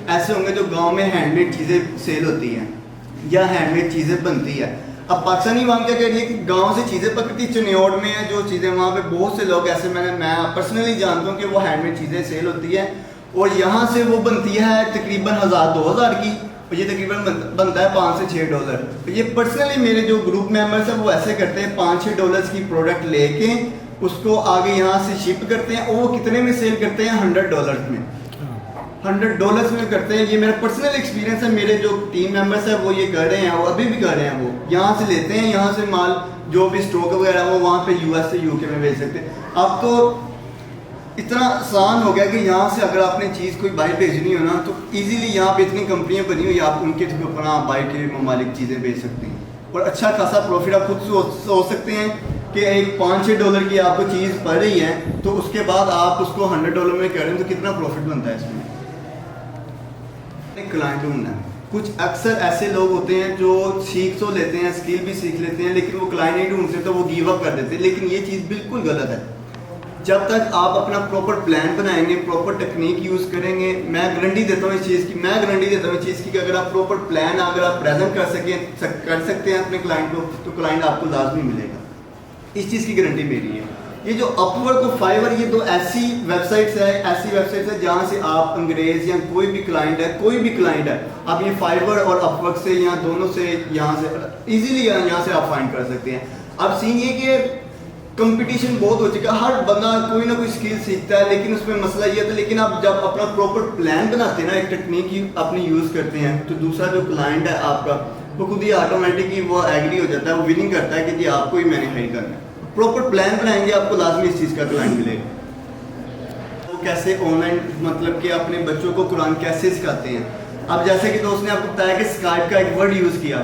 ایسے ہوں گے جو گاؤں میں ہینڈ میڈ چیزیں سیل ہوتی ہیں یا ہینڈ میڈ چیزیں بنتی ہے. اب پاکستانی عوام کیا کہہ رہی ہے کہ گاؤں سے چیزیں پکڑتی, چنیوڑ میں ہے جو چیزیں, وہاں پہ بہت سے لوگ ایسے میں پرسنلی جانتا ہوں کہ وہ ہینڈ میڈ چیزیں سیل ہوتی ہے, اور یہاں سے وہ بنتی ہے تقریباً 1000-2000 کی, اور یہ تقریباً بنتا ہے $5 سے $6. یہ پرسنلی میرے جو گروپ ممبرس ہیں وہ ایسے کرتے ہیں, $5-6 کی پروڈکٹ لے کے اس کو آگے یہاں سے شپ کرتے ہیں, اور وہ کتنے میں سیل کرتے ہیں, $100 میں, $100 میں کرتے ہیں. یہ میرا پرسنل ایکسپیرینس ہے. میرے جو ٹیم ممبرس ہیں وہ یہ کر رہے ہیں, وہ ابھی بھی کر رہے ہیں. وہ یہاں سے لیتے ہیں, یہاں سے مال جو بھی اسٹاک وغیرہ وہ وہاں پہ US سے UK میں بھیج سکتے ہیں. اب تو اتنا آسان ہو گیا کہ یہاں سے اگر آپ نے چیز کوئی باہر بھیجنی ہو نا, تو ایزیلی یہاں پہ اتنی کمپنیاں بنی ہوئی, آپ ان کے تھرو اپنا باہر کے ممالک چیزیں بھیج سکتے ہیں, اور اچھا خاصا پروفٹ آپ خود سوچ سکتے ہیں کہ ایک $5-6 کی آپ کو چیز پڑ رہی ہے, تو اس کے بعد آپ اس کو $100 میں کریں تو کتنا پروفٹ بنتا ہے اس میں. کلائنٹ ڈھونڈنا ہے. کچھ اکثر ایسے لوگ ہوتے ہیں جو سیکھ تو لیتے ہیں, اسکل بھی سیکھ لیتے ہیں, لیکن وہ کلائنٹ نہیں ڈھونڈتے تو وہ گیو اپ کر دیتے ہیں. لیکن یہ چیز بالکل غلط ہے. جب تک آپ اپنا پراپر پلان بنائیں گے, پراپر ٹیکنیک یوز کریں گے, میں گارنٹی دیتا ہوں اس چیز کی, کہ اگر آپ پراپر پلان اگر آپ پریزنٹ کر سکتے ہیں اپنے کلائنٹ کو, تو کلائنٹ آپ کو لازمی ملے گا. اس چیز کی گارنٹی میری ہے. یہ جو اپ ورک اور فائیور, یہ دو ایسی ویب سائٹس ہیں جہاں سے آپ انگریز یا کوئی بھی کلائنٹ ہے, آپ یہ فائیور اور اپ ورک سے یا دونوں سے یہاں سے ایزیلی یہاں سے آپ فائنڈ کر سکتے ہیں. اب سین یہ کہ کمپٹیشن بہت ہو چکا ہے, ہر بندہ کوئی نہ کوئی اسکل سیکھتا ہے, لیکن اس میں مسئلہ یہ تھا. لیکن آپ جب اپنا پراپر پلان بناتے ہیں نا, ایک ٹیکنیک اپنی یوز کرتے ہیں, تو دوسرا جو کلائنٹ ہے آپ کا, وہ خود ہی آٹومیٹکلی وہ ایگری ہو جاتا ہے, وہ وننگ کرتا ہے کہ جی آپ کو ہی میں نے ہائر کرنا ہے. پراپر پلان بنائیں گے آپ کو لازمی اس چیز کا کلائنٹ ملے گا. وہ کیسے آن لائن مطلب کہ اپنے بچوں کو قرآن کیسے سکھاتے ہیں. اب جیسے کہ دوست نے آپ کو بتایا کہ اسکائپ کا ایک ورڈ یوز کیا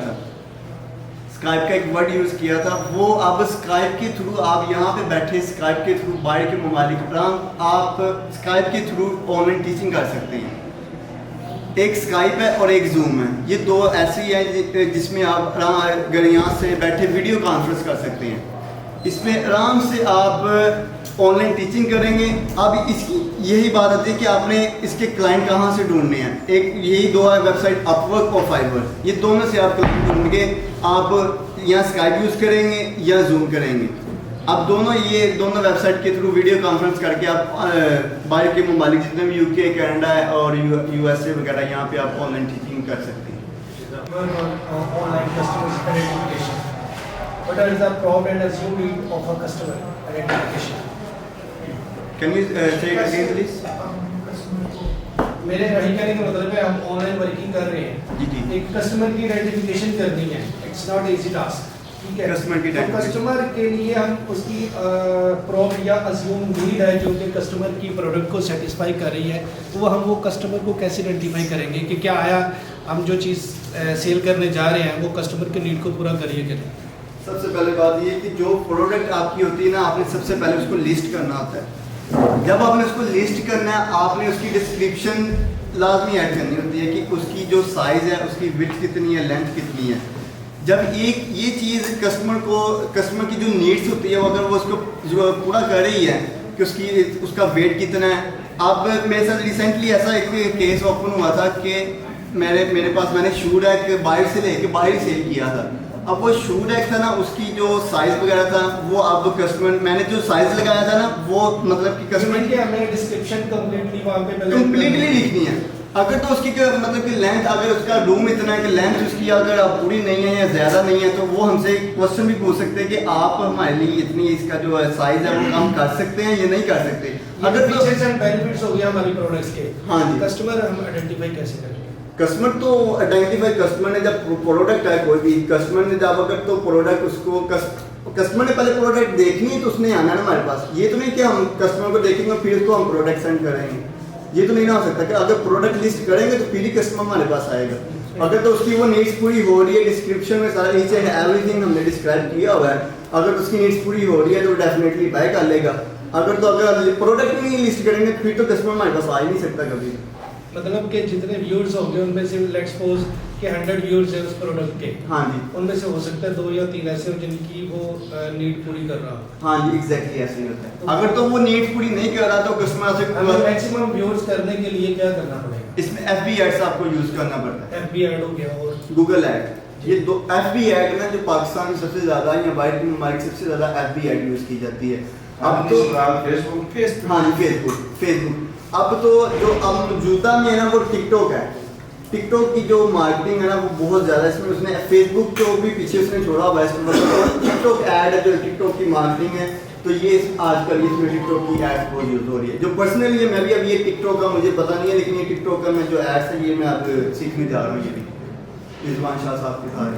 تھا, وہ اب اسکائپ کے تھرو آپ یہاں پہ بیٹھے, اسکائپ کے تھرو باہر کے ممالک آپ اسکائپ کے تھرو آن لائن ٹیچنگ کر سکتے ہیں. ایک اسکائپ ہے اور ایک زوم ہے, یہ دو ایسی ہیں جس میں آپ اگر یہاں سے بیٹھے ویڈیو کانفرنس کر سکتے ہیں. اس میں آرام سے آپ آن لائن ٹیچنگ کریں گے. اب اس کی یہی بات آتی ہے کہ آپ نے اس کے کلائنٹ کہاں سے ڈھونڈنے ہیں. ایک یہی دو ہے ویب سائٹ, اپ ورک اور فائیور, یہ دونوں سے آپ کلائنٹ ڈھونڈ گے. آپ یا اسکائپ یوز کریں گے یا زوم کریں گے. اب یہ دونوں ویب سائٹ کے تھرو ویڈیو کانفرنس کر کے آپ باہر کے ممالک جتنے بھی UK, کینیڈا ہے اور USA وغیرہ, یہاں پہ آپ آن لائن ٹیچنگ کر سکتے ہیں. Online customers identification. What is the problem and assumed need of a customer identification? Can you say it again please? میرے وہی کہنے کا مطلب ہے, ہم آن لائن ورکنگ کر رہے ہیں, ایک کسٹمر کی آئیڈینٹیفیکیشن کرنی ہے. اٹس ناٹ ایزی ٹاسک, ٹھیک ہے. کسٹمر کے لیے ہم اس کی پروب یا ازیوم نیڈ ہے جو کہ کسٹمر کی پروڈکٹ کو سیٹسفائی کر رہی ہے, وہ کسٹمر کو کیسے آئیڈینٹیفائی کریں گے کہ کیا آیا ہم جو چیز سیل کرنے جا رہے ہیں وہ کسٹمر کے نیڈ کو پورا کریے کہ نہیں. سب سے پہلے بات یہ کہ جو پروڈکٹ آپ کی ہوتی ہے نا, آپ نے سب سے پہلے اس کو لسٹ کرنا ہوتا ہے. جب آپ نے اس کو لسٹ کرنا ہے, آپ نے اس کی ڈسکرپشن لازمی ایڈ کرنی ہوتی ہے کہ اس کی جو سائز ہے, اس کی وڈتھ کتنی ہے, لینتھ کتنی ہے. جب ایک یہ چیز کسٹمر کی جو نیڈس ہوتی ہے وہ اگر وہ اس کو جو پورا کر رہی ہے کہ اس کا ویٹ کتنا ہے. اب میرے ساتھ ریسنٹلی ایسا ایک کیس اوپن ہوا تھا کہ میرے پاس میں نے شو ریک باہر سے لے کے باہر ہی سیل کیا تھا. اب وہ شو ریک تھا نا, اس کی جو سائز وغیرہ تھا وہ اب کسٹمر میں نے جو سائز لگایا تھا نا وہ مطلب کہ کسٹمر کی ہمیں ڈسکرپشن کمپلیٹلی وہاں پہ کمپلیٹلی لکھنی ہے. اگر تو اس کی مطلب کہ لینتھ, اگر اس کا روم اتنا ہے کہ لینتھ اس کی اگر پوری نہیں ہے یا زیادہ نہیں ہے تو وہ ہم سے کوشچن بھی پوچھ سکتے ہیں کہ آپ ہمارے لیے اتنی اس کا جو سائز ہے وہ کم کر سکتے ہیں یا نہیں کر سکتے. اگر فیچرز اینڈ بینیفٹس ہو گیا ہماری پروڈکٹس کے, ہاں جی, کسٹمر ہم آئیڈینٹیفائی کیسے کریں گے؟ کسٹمر تو آئیڈینٹیفائی کسٹمر نے جب پروڈکٹ ہے کوئی بھی کسٹمر نے جب اگر تو پروڈکٹ اس کو کسٹمر نے پہلے پروڈکٹ دیکھنی ہے تو اس نے آنا ہے نا ہمارے پاس. یہ تو نہیں کہ ہم کسٹمر کو دیکھیں گے پھر اس کو ہم پروڈکٹ سینڈ کریں گے, یہ تو نہیں نہ ہو سکتا کہ اگر پروڈکٹ لسٹ کریں گے تو پھر ہی کسٹمر ہمارے پاس آئے گا. اگر تو اس کی وہ نیڈس پوری ہو رہی ہے, ڈسکرپشن میں سارا ایچ اینڈ ایوری تھنگ ہم نے ڈسکرائب کیا ہوا ہے, اگر اس کی نیڈس پوری ہو رہی ہے تو ڈیفینیٹلی بائی کر لے گا. اگر پروڈکٹ نہیں لسٹ کریں گے پھر تو کسٹمر ہمارے پاس آ ہی نہیں سکتا کبھی. مطلب کہ جتنے ویورز ہوں گے ان میں سے لیٹس سپوز کہ 100 ویورز ہیں اس پروڈکٹ کے, ہاں جی, ان میں سے ہو سکتا ہے 2 یا 3 ایسے ہوں جن کی وہ نیڈ پوری کر رہا ہو. ہاں جی, ایگزیکٹلی ایسے ہی ہوتا ہے. اگر تو وہ نیڈ پوری نہیں کر رہا تو کسٹمر سے میکسیمم ویورز کرنے کے لیے کیا کرنا پڑے گا؟ اس میں ایف بی ایڈس آپ کو یوز کرنا پڑتا ہے. ایف بی ایڈ ہو گیا اور گوگل ایڈ, یہ دو ایف بی ایڈ نا جو پاکستان میں سب سے زیادہ یا باہر کی ممالک سب سے زیادہ ایف بی ایڈ یوز کی جاتی ہے. اب تو فیس بک. اب تو جو اب موجودہ میں ہے نا وہ ٹک ٹاک ہے. ٹک ٹاک کی جو مارکیٹنگ ہے نا وہ بہت زیادہ اس میں اس نے فیس بک کو بھی پیچھے اس نے چھوڑا ہوا ہے. ٹک ٹاک ایڈ ہے جو ٹک ٹاک کی مارکیٹنگ ہے, تو یہ آج کل اس میں ٹک ٹاک کی ایڈ بہت یوز ہو رہی ہے. جو پرسنلی میں بھی اب یہ ٹک ٹاک کا مجھے پتہ نہیں ہے, لیکن یہ ٹک ٹاک کا میں جو ایڈس ہے یہ میں اب سیکھنے جا رہا ہوں. یہ بھی رضوان شاہ صاحب کے ساتھ.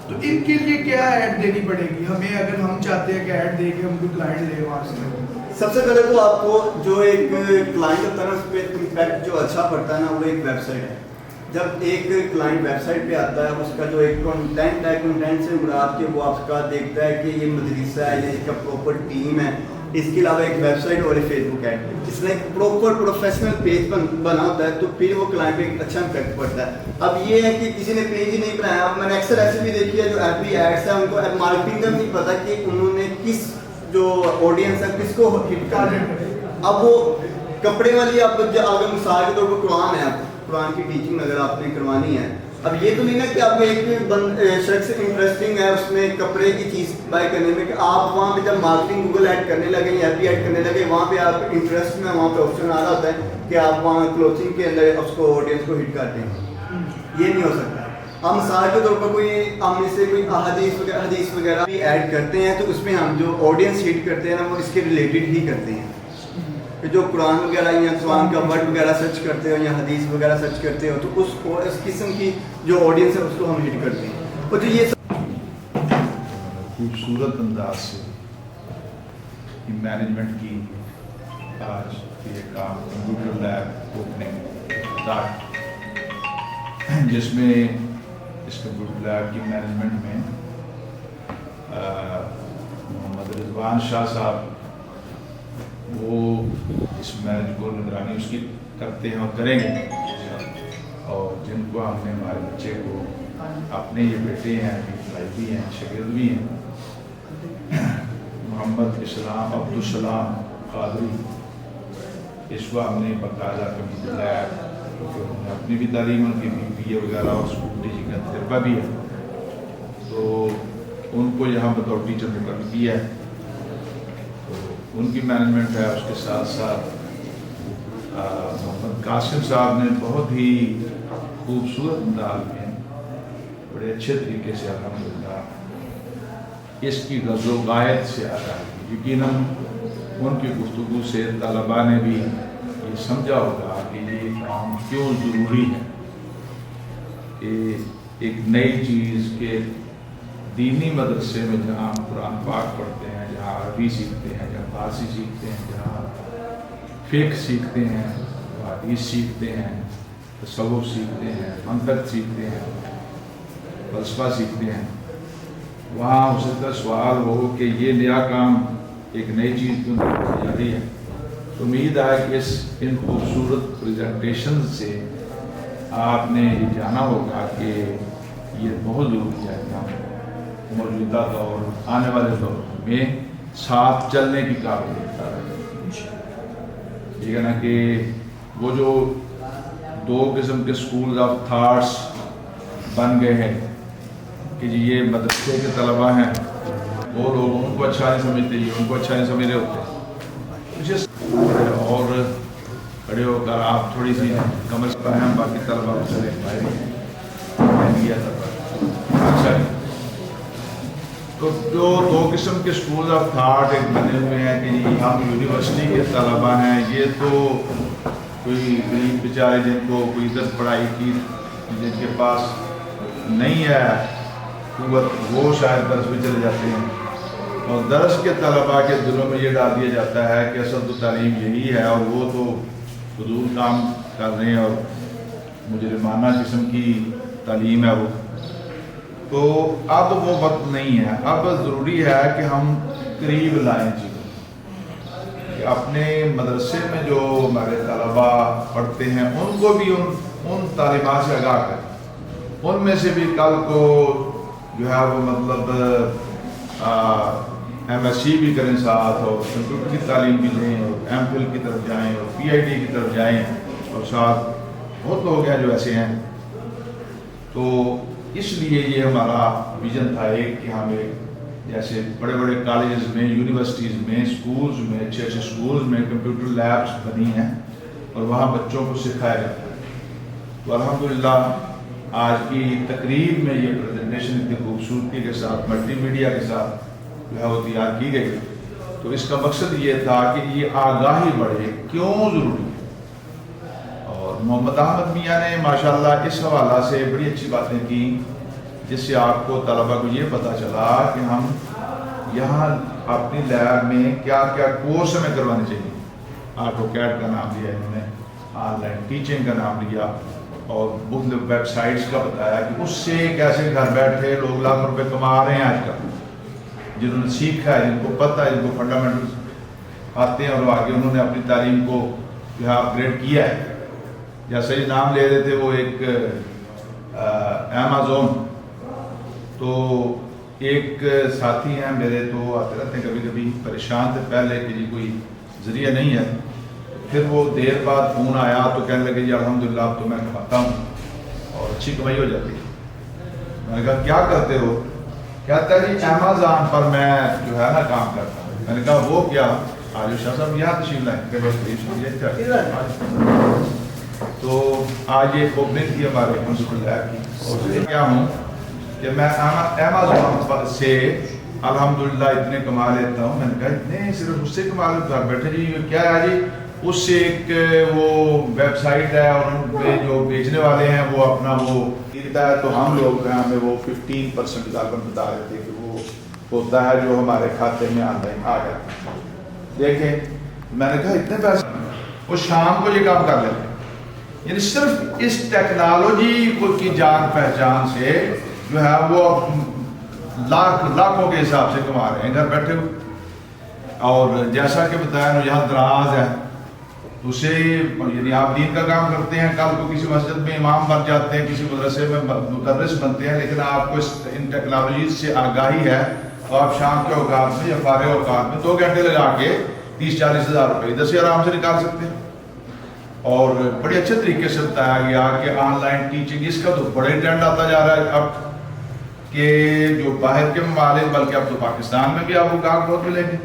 تو ان کے لیے کیا ایڈ دینی پڑے گی ہمیں اگر ہم چاہتے ہیں کہ ایڈ دے کے ہم کوئی کلائنٹ لے وہاں سے؟ سب سے پہلے تو آپ کو جو ایک کلائنٹ ہوتا ہے نا اس پہ امپیکٹ جو اچھا پڑتا ہے نا وہ ایک ویب سائٹ ہے. جب ایک کلائنٹ ویب سائٹ پہ آتا ہے اس کا جو ایک کنٹینٹ ہے, کنٹینٹ سے مراد کے وہ آپ کا دیکھتا ہے کہ یہ مدرسہ ہے یا اس کا پراپر ٹیم ہے. اس کے علاوہ ایک ویب سائٹ اور ایک فیس بک ایڈ, اس نے ایک پراپر پروفیشنل پیج بنا ہوتا ہے تو پھر وہ کلائنٹ پہ ایک اچھا امپیکٹ پڑتا ہے. اب یہ ہے کہ کسی نے پیج ہی نہیں بنایا, میں نے اکثر ایسے بھی دیکھی ہے جو ایف بی ایڈس ہے ان کو مارکیٹنگ کا نہیں پتا کہ انہوں نے کس جو آڈینس ہے کس کو ہٹ کرنا ہے. اب وہ کپڑے والی اب اگر مثال کے طور پر قرآن ہے, اب قرآن کی ٹیچنگ اگر آپ نے کروانی ہے, اب یہ تو نہیں نا کہ آپ ایک شخص انٹرسٹنگ ہے اس میں کپڑے کی چیز بائی کرنے میں کہ آپ وہاں پہ جب مارکیٹنگ گوگل ایڈ کرنے لگے یا ایف بی ایڈ کرنے لگے وہاں پہ آپ انٹرسٹ میں وہاں پہ آپشن آ رہا ہوتا ہے کہ آپ وہاں کلوتھنگ کے اندر اس کو آڈینس کو ہٹ کرتے ہیں. یہ نہیں ہو سکتا. ہم مثال کے طور پر کوئی ہم اس سے کوئی حدیث وغیرہ بھی ایڈ کرتے ہیں تو اس میں ہم جو آڈینس ہٹ کرتے ہیں نا وہ اس کے ریلیٹڈ ہی کرتے ہیں. جو قرآن وغیرہ یا قرآن کا ورڈ وغیرہ سرچ کرتے ہو یا حدیث وغیرہ سرچ کرتے ہو تو اس قسم کی جو آڈینس ہے اس کو ہم ہٹ کرتے ہیں. اور جو یہ خوبصورت انداز سے مینجمنٹ کی آج یہ کام کمپیوٹر لیب اوپننگ اسٹارٹ, جس میں اس کمپیوٹر لیب کی مینجمنٹ میں محمد رضوان شاہ صاحب وہ اس مینج کو نگرانی اس کی کرتے ہیں اور کریں گے, اور جن کو ہم نے ہمارے بچے کو اپنے یہ بیٹے ہیں, بھائی بھی ہیں, شاگرد بھی ہیں, محمد اسلام عبدالسلام قادری, اس کو ہم نے باقاعدہ کمپیوٹر لیب اپنی بھی تعلیم ان کی بی اے وغیرہ اور اسکول ٹیچنگ کا تجربہ بھی ہے, تو ان کو یہاں بطور ٹیچر مقرر کیا ہے. ان کی مینجمنٹ ہے. اس کے ساتھ ساتھ محمد قاسم صاحب نے بہت ہی خوبصورت انداز میں بڑے اچھے طریقے سے الحمدللہ اس کی غزل و غایت سے آگاہی کی. یقیناً ان کی گفتگو سے طلباء نے بھی یہ سمجھا ہوگا کہ یہ کام کیوں ضروری ہے کہ ایک نئی چیز کے دینی مدرسے میں جہاں قرآن پاک پڑھتے ہیں, جہاں عربی سیکھتے ہیں, جہاں فارسی سیکھتے ہیں, جہاں فقہ سیکھتے ہیں, حدیث سیکھتے ہیں, تصوف سیکھتے ہیں, منطق سیکھتے ہیں, فلسفہ سیکھتے ہیں, وہاں ہو سکتا سوال ہو کہ یہ نیا کام ایک نئی چیز کیوں کی جا رہی ہے. تو امید ہے کہ ان خوبصورت پریزنٹیشن سے آپ نے یہ جانا ہوگا کہ یہ بہت ضروری ہے کہ ہم موجودہ دور آنے والے دور میں ساتھ چلنے کی قابلیت رکھیں. ٹھیک ہے نا کہ وہ جو دو قسم کے اسکول آف تھاٹس بن گئے ہیں کہ جی یہ مدرسے کے طلباء ہیں وہ لوگ ان کو اچھا نہیں سمجھتے, یہ ان کو اچھا نہیں سمجھ رہے ہوتے, اور کھڑے ہو کر آپ تھوڑی سی کمر پر ہیں, باقی طلباء چلے باہر. اچھا تو جو دو قسم کے اسکول آف تھاٹ ایک بنے ہوئے ہیں کہ جی ہم یونیورسٹی کے طلباء ہیں, یہ تو کوئی غریب بیچارے جن کو کوئی عزت پڑھائی کی جن کے پاس نہیں ہے قوت وہ شاید درس میں چلے جاتے ہیں, اور درس کے طلباء کے دلوں میں یہ ڈال دیا جاتا ہے کہ اصل تو تعلیم یہی ہے اور وہ تو فضول کام کر رہے ہیں اور مجرمانہ قسم کی تعلیم ہے وہ. تو اب وہ وقت نہیں ہے, اب ضروری ہے کہ ہم قریب لائیں چیزوں کہ اپنے مدرسے میں جو ہمارے طلباء پڑھتے ہیں ان کو بھی ان تعلیمات سے آگاہ کریں, ان میں سے بھی کل کو جو ہے وہ مطلب ایم ایس سی بھی کریں ساتھ, اور کمپیوٹر کی تعلیم بھی لیں, اور ایم فل کی طرف جائیں, اور پی آئی ڈی کی طرف جائیں, اور ساتھ بہت لوگ ہیں جو ایسے ہیں. تو اس لیے یہ ہمارا ویژن تھا ایک کہ ہمیں جیسے بڑے بڑے کالجز میں, یونیورسٹیز میں, اسکولز میں, اچھے اچھے اسکولز میں کمپیوٹر لیبس بنی ہیں اور وہاں بچوں کو سکھایا جاتا ہے. تو الحمدللہ آج کی تقریب میں یہ پریزنٹیشن اتنی خوبصورتی کے ساتھ ملٹی میڈیا کے ساتھ جو ہے وہ تیار کی گئی. تو اس کا مقصد یہ تھا کہ یہ آگاہی بڑھے کیوں ضروری ہے. اور محمد احمد میاں نے ماشاءاللہ اس حوالہ سے بڑی اچھی باتیں کی جس سے آپ کو طلباء کو یہ پتہ چلا کہ ہم یہاں اپنی لیب میں کیا کیا کورس ہمیں کروانے چاہیے. آٹو کیڈ کا نام لیا انہوں نے, آن لائن ٹیچنگ کا نام لیا, اور مختلف ویب سائٹس کا بتایا کہ اس سے کیسے گھر بیٹھے لوگ لاکھ روپے کما رہے ہیں آج کل, جنہوں نے سیکھا ہے, جن کو پتہ ہے, جن کو فنڈامنٹل آتے ہیں, اور آگے انہوں نے اپنی تعلیم کو جو ہے اپ گریڈ کیا ہے. جیسے ہی نام لے رہے تھے وہ ایک امیزون, تو ایک ساتھی ہیں میرے تو آتے رہتے ہیں کبھی کبھی, پریشان تھے پہلے کہ جی کوئی ذریعہ نہیں ہے, پھر وہ دیر بعد فون آیا تو کہنے لگے جی الحمدللہ اب تو میں کماتا ہوں اور اچھی کمائی ہو جاتی ہے. میں نے کہا کیا کرتے ہو؟ کہتا ہے جی امیزون پر میں جو ہے نا کام کرتا ہوں. میں نے کہا وہ کیا؟ آج شاہ صاحب یہاں تشریف لائیں. تو آج یہ اوپننگ تھی ہمارے پرنسپل لیب کی, اور کیا ہوں کہ میں امیزون سے الحمدللہ اتنے کما لیتا ہوں. میں نے کہا اتنے صرف اس سے کما لیتا ہوں؟ بیٹھے جی کیا ہے جی اس سے ایک وہ ویب سائٹ ہے اور ان پہ جو بیچنے والے ہیں وہ اپنا وہ دیتا ہے, تو ہم لوگ ہیں ہمیں وہ 15% غالباً بتا رہے تھے کہ وہ ہوتا ہے جو ہمارے کھاتے میں آن لائن آ جاتا ہے. دیکھیں میں نے کہا اتنے پیسے, وہ شام کو یہ کام کر لیتے ہیں. یعنی صرف اس ٹیکنالوجی کی جان پہچان سے جو ہے وہ لاکھوں کے حساب سے کما رہے ہیں گھر بیٹھے ہوئے. اور جیسا کہ بتایا یہاں دراز ہے, اسے یعنی آپ دین کا کام کرتے ہیں, کل کو کسی مسجد میں امام بن جاتے ہیں, کسی مدرسے میں مدرس بنتے ہیں, لیکن آپ کو ان ٹیکنالوجیز سے آگاہی ہے تو آپ شام کے اوقات میں یا فارغ اوقات میں 2 گھنٹے لگا کے 30-40 ہزار روپے ادھر سے آرام سے نکال سکتے ہیں. اور بڑے اچھے طریقے سے بتایا گیا کہ آن لائن ٹیچنگ اس کا تو بڑے ٹرینڈ آتا جا رہا ہے اب, کہ جو باہر کے ممالک بلکہ اب تو پاکستان میں بھی آپ کو کام بہت ملیں گے.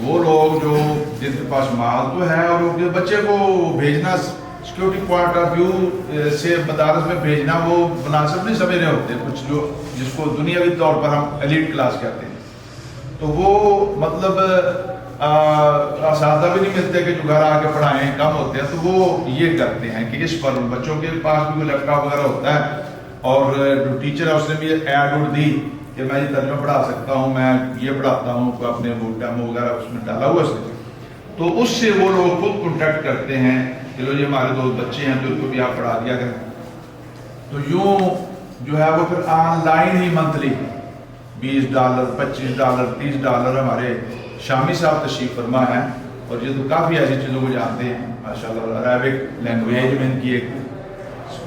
وہ لوگ جو جن کے پاس مال تو ہے اور وہ بچے کو بھیجنا سیکورٹی پوائنٹ آف ویو سے مدارس میں بھیجنا وہ مناسب نہیں سمجھ رہے ہوتے, کچھ جو جس کو دنیاوی طور پر ہم ایلیٹ کلاس کہتے ہیں, تو وہ مطلب اساتذہ بھی نہیں ملتے کہ جو گھر آ کے پڑھائیں, کم ہوتے ہیں, تو وہ یہ کرتے ہیں کہ اس پر بچوں کے پاس بھی لیپ ٹاپ وغیرہ ہوتا ہے, اور جو ٹیچر ہے اس نے بھی ایڈ دی کہ میں یہ ترجمہ پڑھا سکتا ہوں, میں یہ پڑھاتا ہوں, اپنے وہ ڈیمو وغیرہ اس میں ڈالا ہوا اس نے. تو اس سے وہ لوگ خود کانٹیکٹ کرتے ہیں کہ لو یہ ہمارے 2 بچے ہیں تو ان کو بھی آپ پڑھا دیا کریں. تو یوں جو ہے وہ پھر آن لائن ہی منتھلی $20 $25 $30 ہمارے شامی صاحب تشریف فرما ہیں, اور یہ تو کافی ایسی چیزوں کو جانتے ہیں ماشاءاللہ. عربک لینگویج میں ان کی ایک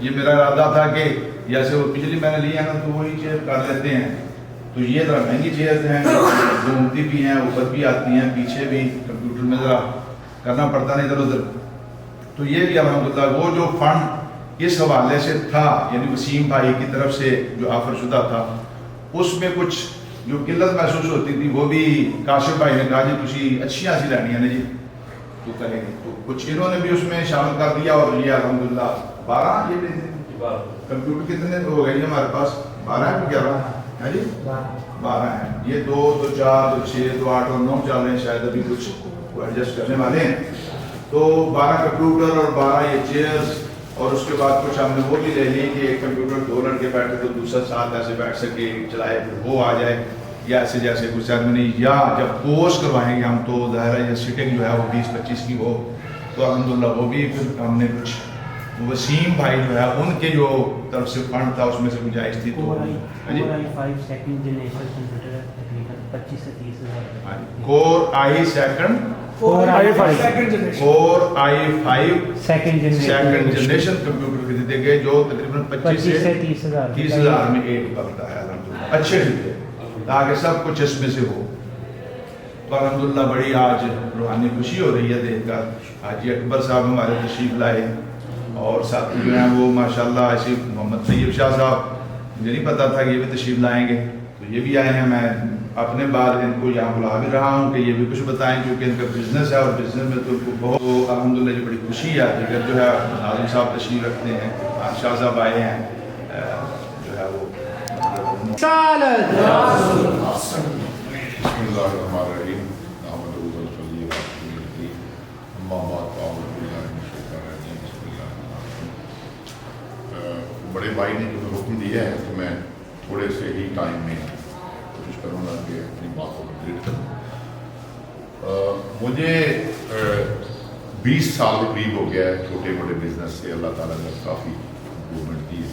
یہ میرا ارادہ تھا کہ جیسے وہ پچھلی میں نے لی ہے نا تو وہی چیئر کر لیتے ہیں. تو یہ ذرا مہنگی چیئرز ہیں, گھومتی بھی ہیں, اوپر بھی آتی ہیں, پیچھے بھی کمپیوٹر میں ذرا کرنا پڑتا نہیں ادھر ادھر. تو یہ بھی الحمدللہ وہ جو فنڈ اس حوالے سے تھا, یعنی وسیم بھائی کی طرف سے جو آفر شدہ تھا, اس میں کچھ جو قلت محسوس ہوتی تھی وہ بھی کاشف بھائی نے کہا جی تھی اچھیاں سی لینی ہے نا جی تو کریں گے, تو کچھ انہوں نے بھی اس میں شامل کر دیا. اور یہ الحمدللہ 12 یہ کمپیوٹر کتنے ہو گئے جی ہمارے پاس, 12 ہے کہ 11 ہے جی, 12 ہیں. یہ 2 تو 4 تو 6 تو 8 اور 9 چل رہے ہیں, شاید ابھی کچھ ایڈجسٹ کرنے والے ہیں. تو 12 کمپیوٹر اور 12 یہ چیئرز, اور اس کے بعد کچھ ہم نے وہ بھی لے لی کہ ایک کمپیوٹر 2 لڑکے بیٹھے تو دوسرا ساتھ ایسے بیٹھ سکے چلائے وہ آ جائے, یا ایسے جیسے کچھ سیرمنی, یا جب پوسٹ کروائیں گے ہم تو ظاہر ہے یہ سٹنگ جو ہے وہ 20-25 کی ہو, تو الحمدللہ وہ بھی پھر ہم نے کچھ وسیم بھائی جو ہے ان کے جو طرف سے فنڈ تھا اس میں سے گنجائش تھی. تو کور آئی سیکنڈ سیکنڈ جنریشن کمپیوٹر خریدے گئے جو تقریباً 25 سے 30,000 میں ایک بنتا ہے. الحمدللہ اچھے خریدے تاکہ سب کچھ اس میں سے ہو. تو الحمدللہ بڑی آج روحانی خوشی ہو رہی ہے دیکھ کر. حاجی اکبر صاحب ہمارے تشریف لائے, اور ساتھی جو ہیں وہ ماشاءاللہ ایسے محمد طیب شاہ صاحب, مجھے نہیں پتا تھا کہ یہ بھی تشریف لائیں گے, تو یہ بھی آئے ہیں. میں اپنے بعد ان کو یہاں بلا بھی رہا ہوں کہ یہ بھی کچھ بتائیں کیونکہ ان کا بزنس ہے, اور بزنس میں تو ان کو بہت الحمدللہ جو بڑی خوشی ہے. دیگر جو ہے ناظم صاحب تشریف رکھتے ہیں, شاہ صاحب آئے ہیں, جو ہے وہ بسم اللہ الرحمن الرحیم. نحمدہ و نصلی علی رسولہ الکریم. اما بعد فاعوذ باللہ من الشیطان الرجیم. بسم اللہ الرحمن الرحیم. بڑے بھائی نے جو حکم دیا ہے تو میں تھوڑے سے ہی ٹائم میں کوشش کروں گا کہ اپنی بات کو کمپلیٹ کروں. مجھے 20 سال قریب ہو گیا ہے چھوٹے موٹے بزنس سے. اللہ تعالیٰ نے کافی امپرومنٹ کی ہے,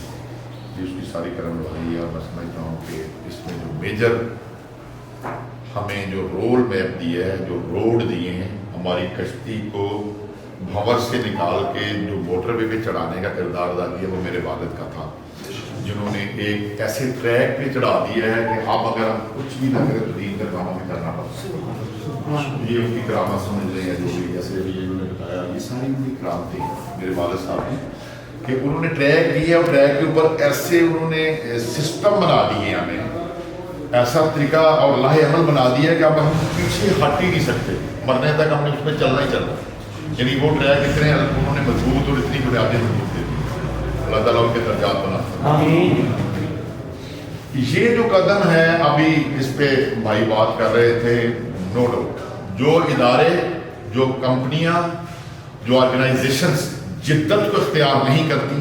جس کی ساری کرم رہی ہے. اور میں سمجھتا ہوں کہ اس میں جو میجر ہمیں جو رول میپ دیا ہے, جو روڈ دیے ہیں, ہماری کشتی کو بھنور سے نکال کے جو موٹر وے پہ چڑھانے کا کردار ادا کیا وہ میرے والد کا تھا, جنہوں نے ایک ایسے ٹریک پہ چڑھا دیا ہے کہ اب اگر ہم کچھ بھی نہ کریں تو دین کا کام ہمیں کرنا پڑتا. یہ ان کی کرامت سمجھ لیں, جو بھی جیسے ابھی انہوں نے بتایا یہ ساری ان کی کرامت تھی میرے والد صاحب نے, کہ انہوں نے ٹریک دیا اور ٹریک کے اوپر ایسے انہوں نے سسٹم بنا دیے, ہمیں ایسا طریقہ اور لاہ عمل بنا دیا کہ اب ہم پیچھے ہٹ ہی نہیں سکتے, مرنے تک ہم نے اس میں چلنا ہی چلنا. یعنی وہ ٹریک اتنے انہوں نے مضبوط اور اتنی بنیادیں مضبوط دے دی, اللہ تعالیٰ ان کے درجات بنا. یہ جو قدم ہے ابھی اس پہ بھائی بات کر رہے تھے, نو ڈاؤٹ جو ادارے, جو کمپنیاں, جو آرگنائزیشنز جدت کو اختیار نہیں کرتی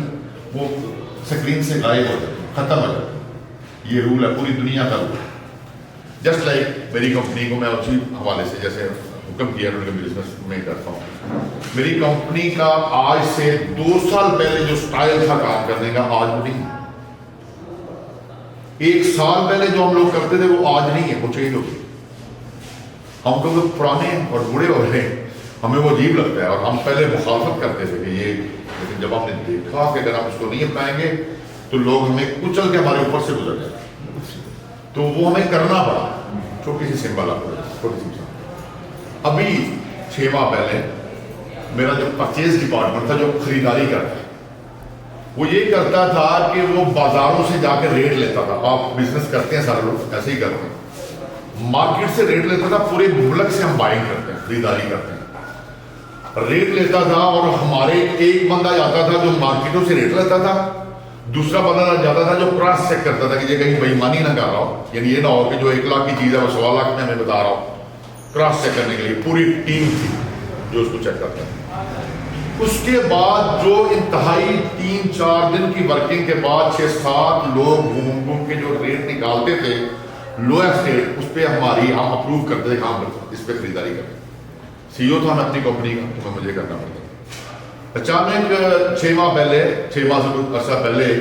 وہ سکرین سے غائب ہو جاتی, ختم ہو جاتی. یہ رول ہے پوری دنیا کا رول. جسٹ لائک میری کمپنی کو میں اسی حوالے سے جیسے حکم کیا انہوں نے بزنس میں کرتا ہوں, میری کمپنی کا آج سے 2 سال پہلے جو سٹائل تھا کام کرنے کا آج وہ نہیں. 1 سال پہلے جو ہم لوگ کرتے تھے وہ آج نہیں ہے, وہ چینج ہو گئی. ہم تو پرانے اور بوڑھے ہو رہے ہیں, ہمیں وہ عجیب لگتا ہے, اور ہم پہلے مخالفت کرتے تھے کہ یہ, لیکن جب ہم نے دیکھا کہ اگر ہم اس کو نہیں اپنائیں گے تو لوگ ہمیں کچل کے ہمارے اوپر سے گزر جائیں, تو وہ ہمیں کرنا پڑا. چھوٹی سی سمبل آپ کو, چھوٹی سی مثال. ابھی 6 ماہ پہلے میرا جو پرچیز ڈپارٹمنٹ تھا جو خریداری کرتا ہے, وہ یہ کرتا تھا کہ وہ بازاروں سے جا کے ریٹ لیتا تھا. آپ بزنس کرتے ہیں سارے لوگ ایسے ہی کرتے ہیں, مارکیٹ سے ریٹ لیتا تھا. پورے ملک سے ہم بائنگ کرتے ہیں, خریداری کرتے ہیں, ریٹ لیتا تھا. اور ہمارے ایک بندہ جاتا تھا جو مارکیٹوں سے ریٹ لیتا تھا, دوسرا بندہ جاتا تھا جو کراس چیک کرتا تھا کہ یہ کہیں بے ایمانی نہ کر رہا ہو. یعنی یہ نہ ہو کہ جو 1 لاکھ کی چیز ہے وہ 1.25 لاکھ میں ہمیں بتا رہا ہوں. کراس چیک کرنے کے لیے پوری ٹیم تھی جو اس کو چیک کرتا ہے. اس کے بعد جو انتہائی 3-4 دن کی ورکنگ کے بعد 6-7 لوگ گھوم گھوم کے جو ریٹ نکالتے تھے لوئسٹ ریٹ, اس پہ ہماری ہم اپروو کرتے تھے کام کرتے اس پہ خریداری کرتے. سی او تھا میں اپنی کمپنی کا, تو مجھے کرنا پڑتا. اچانک 6 ماہ پہلے, 6 ماہ سے کچھ عرصہ پہلے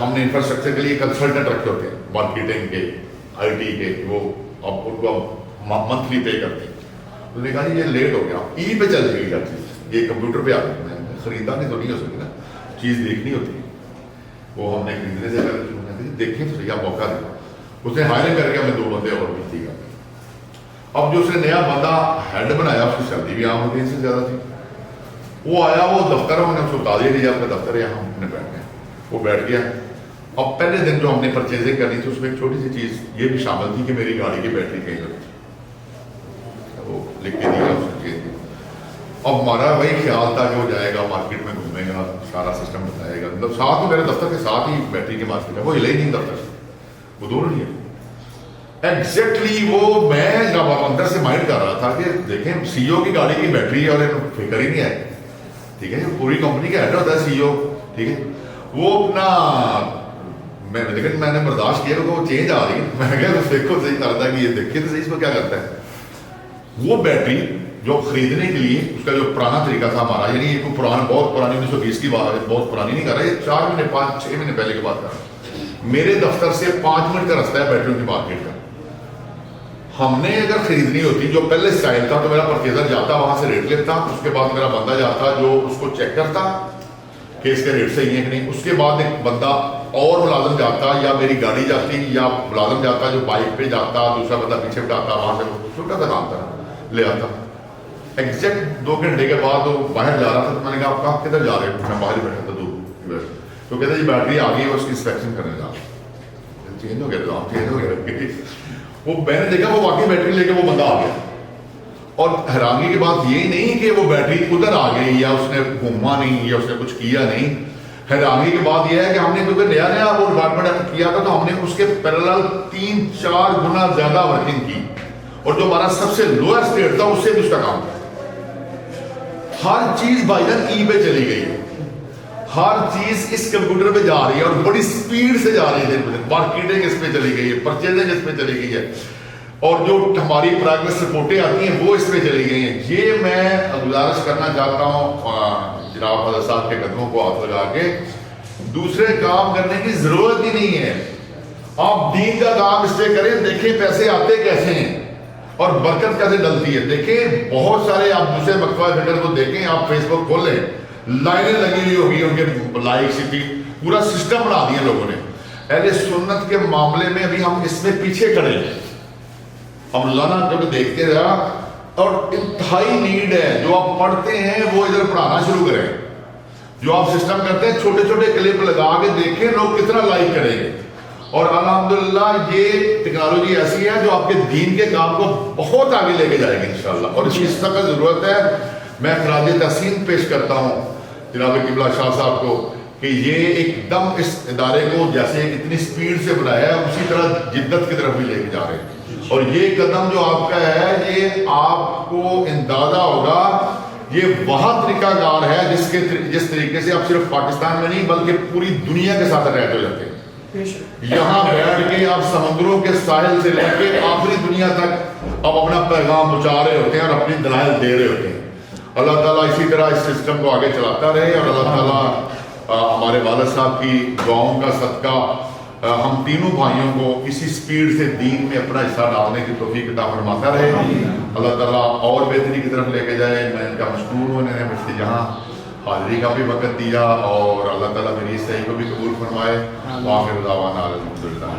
ہم نے انفراسٹرکچر کے لیے کنسلٹنٹ رکھے ہوتے ہیں, مارکیٹنگ کے, آئی ٹی کے, وہ اب ان کو منتھلی پے کرتے ہیں. انہوں نے کہا جی یہ لیٹ ہو گیا, ای پہ چل جائے گی ہر چیز, یہ کمپیوٹر پہ آ گئی. میں خریداری تو نہیں ہو سکتی نا, چیز دیکھنی ہوتی ہے وہ ہم نے خریدنے سے پہلے شروع کرتے تھے، دیکھیں تو صحیح موقع دیا، اس نے ہائرنگ کر کے ہمیں 2 بندے اور بھرتی کر دی۔ اب جو اس نے نیا بندہ ہیڈ بنایا اس کی سیلری بھی عام ہوتی ہے، اس سے زیادہ تھی۔ وہ آیا، وہ دفتر میں نے اس کو بتا دیا آپ کا دفتر ہے، یہاں ہم نے بیٹھ گئے، وہ بیٹھ گیا۔ اب پہلے دن جو ہم نے پرچیزنگ کرنی تھی اس میں ایک چھوٹی سی چیز یہ بھی شامل تھی کہ میری گاڑی کی بیٹری کہیں پر تھی، وہ لکھ کے دیا اس نے۔ اب ہمارا وہی خیال تھا کہ وہ جائے گا مارکیٹ میں گھومے گا، سارا سسٹم بتائے گا، مطلب ساتھ میں میرے دفتر کے ساتھ ہی بیٹری کے مارکیٹ ہے، وہ ہلے ہی نہیں دفتر سے، وہ دور نہیں ہے ایگزیکٹلی۔ وہ میں جب اندر سے مائنڈ کر رہا تھا کہ دیکھیں سی او کی گاڑی کی بیٹری اور فکر ہی نہیں آئے، ٹھیک ہے، پوری کمپنی کا ہیڈ ہوتا ہے سی او، ٹھیک ہے، وہ اپنا لیکن میں نے برداشت کیا کہ وہ چینج آ رہی ہے، میں کہا دیکھو صحیح کرتا ہے کہ یہ دیکھیے تو صحیح اس کو کیا کرتا ہے۔ وہ بیٹری جو خریدنے کے لیے اس کا جو پرانا طریقہ تھا ہمارا، یعنی یہ کوئی پرانا بہت پرانی 1920 کی بات ہے، بہت پرانی نہیں کر رہا، یہ 4 مہینے 5-6 مہینے پہلے کی بات کر رہا ہوں۔ میرے دفتر سے 5 منٹ کا رستہ ہے بیٹریوں کی مارکیٹ کا۔ ہم نے اگر خریدنی ہوتی جو پہلے اسٹائل تھا تو میرا پرچیزر جاتا وہاں سے ریٹ لیتا، اس کے بعد میرا بندہ جاتا جو اس کو چیک کرتا کہ اس کے ریٹ صحیح ہے کہ نہیں، اس کے بعد ایک بندہ اور ملازم جاتا یا میری گاڑی جاتی یا ملازم جاتا جو بائک پہ جاتا، دوسرا بندہ پیچھے بٹھاتا، وہاں سے چھوٹا سا کام تھا لے آتا۔ ایگزیکٹ 2 گھنٹے کے بعد وہ باہر جا رہا تھا تو میں نے کہا آپ کہاں کدھر جا رہے ہیں؟ میں باہر ہی بیٹھا تھا دور، تو کہتے جی بیٹری آ گئی ہے اس کی انسپیکشن کرنے جا رہا، چینج ہو گیا چینج ہو گیا۔ وہ میں نے دیکھا وہ واقعی بیٹری لے کے وہ بندہ آ گیا، اور حیرانگی کی بات یہ نہیں کہ وہ بیٹری ادھر آ گئی یا اس نے گھوما نہیں یا اس نے کچھ کیا نہیں، حیرانگی کی بات یہ ہے کہ ہم نے کیونکہ نیا نیا وہ ڈپارٹمنٹ کیا تھا تو ہم نے اس کے پیرالل 3-4 گنا زیادہ ورکنگ کی، اور جو ہمارا سب سے لوئر اسٹیٹ تھا اس سے بھی اس کا کام تھا۔ ہر چیز بھائی جان ای پہ چلی گئی ہے، ہر چیز اس کمپیوٹر پہ جا رہی ہے اور بڑی سپیڈ سے جا رہی ہے، مارکیٹنگ اس پہ چلی گئی ہے، پرچیزنگ اس پہ چلی گئی ہے، اور جو ہماری پروگریس رپورٹیں آتی ہیں وہ اس پہ چلی گئی ہیں۔ یہ میں گزارش کرنا چاہتا ہوں جناب حضرت صاحب کے قدموں کو ہاتھ لگا کے، دوسرے کام کرنے کی ضرورت ہی نہیں ہے، آپ دین کا کام اس پہ کریں، دیکھیں پیسے آتے کیسے ہیں اور برکت کیسے ڈلتی ہے۔ دیکھیں بہت سارے آپ دوسرے مکتبہ فکر کو دیکھیں، آپ فیس بک کھول لیں، لائنیں لگی ہوئی ہوگی ان کے لائکس کی، پورا سسٹم بنا دیا لوگوں نے۔ اہل سنت کے معاملے میں ابھی ہم اس میں پیچھے کھڑے ہیں، ہم لانا جب دیکھتے رہا، اور انتہائی نیڈ ہے جو آپ پڑھتے ہیں وہ ادھر پڑھانا شروع کریں، جو آپ سسٹم کرتے ہیں چھوٹے چھوٹے کلپ لگا کے دیکھیں لوگ کتنا لائک کریں گے، اور الحمدللہ یہ ٹیکنالوجی ایسی ہے جو آپ کے دین کے کام کو بہت آگے لے کے جائے گی انشاءاللہ، اور اس چیز کا ضرورت ہے۔ میں خراج تحسین پیش کرتا ہوں جناب قبلہ شاہ صاحب کو کہ یہ ایک دم اس ادارے کو جیسے اتنی سپیڈ سے بنایا ہے اسی طرح جدت کی طرف بھی لے کے جا رہے ہیں، اور یہ قدم جو آپ کا ہے یہ آپ کو اندازہ ہوگا یہ وہاں طریقہ کار ہے جس طریقے سے آپ صرف پاکستان میں نہیں بلکہ پوری دنیا کے ساتھ اٹیچ ہو جاتے ہیں۔ یہاں بیٹھ کے آپ سمندروں کے ساحل سے لے کے آخری دنیا تک آپ اپنا پیغام پہنچا رہے ہوتے ہیں اور اپنی دلائل دے رہے ہوتے ہیں۔ اللہ تعالیٰ اسی طرح اس سسٹم کو آگے چلاتا رہے، اور اللہ تعالیٰ ہمارے والد صاحب کی دعاؤں کا صدقہ ہم تینوں بھائیوں کو اسی سپیڈ سے دین میں اپنا حصہ ڈالنے کی توفیق عطا فرماتا رہے۔ اللہ تعالیٰ اور بہتری کی طرف لے کے جائے۔ میں ان کا مشکور ہوں، انہوں نے مجھے یہاں حاضری کا بھی وقت دیا، اور اللہ تعالیٰ میری صحیح کو بھی قبول فرمائے۔ وآخر دعوانا الحمدللہ۔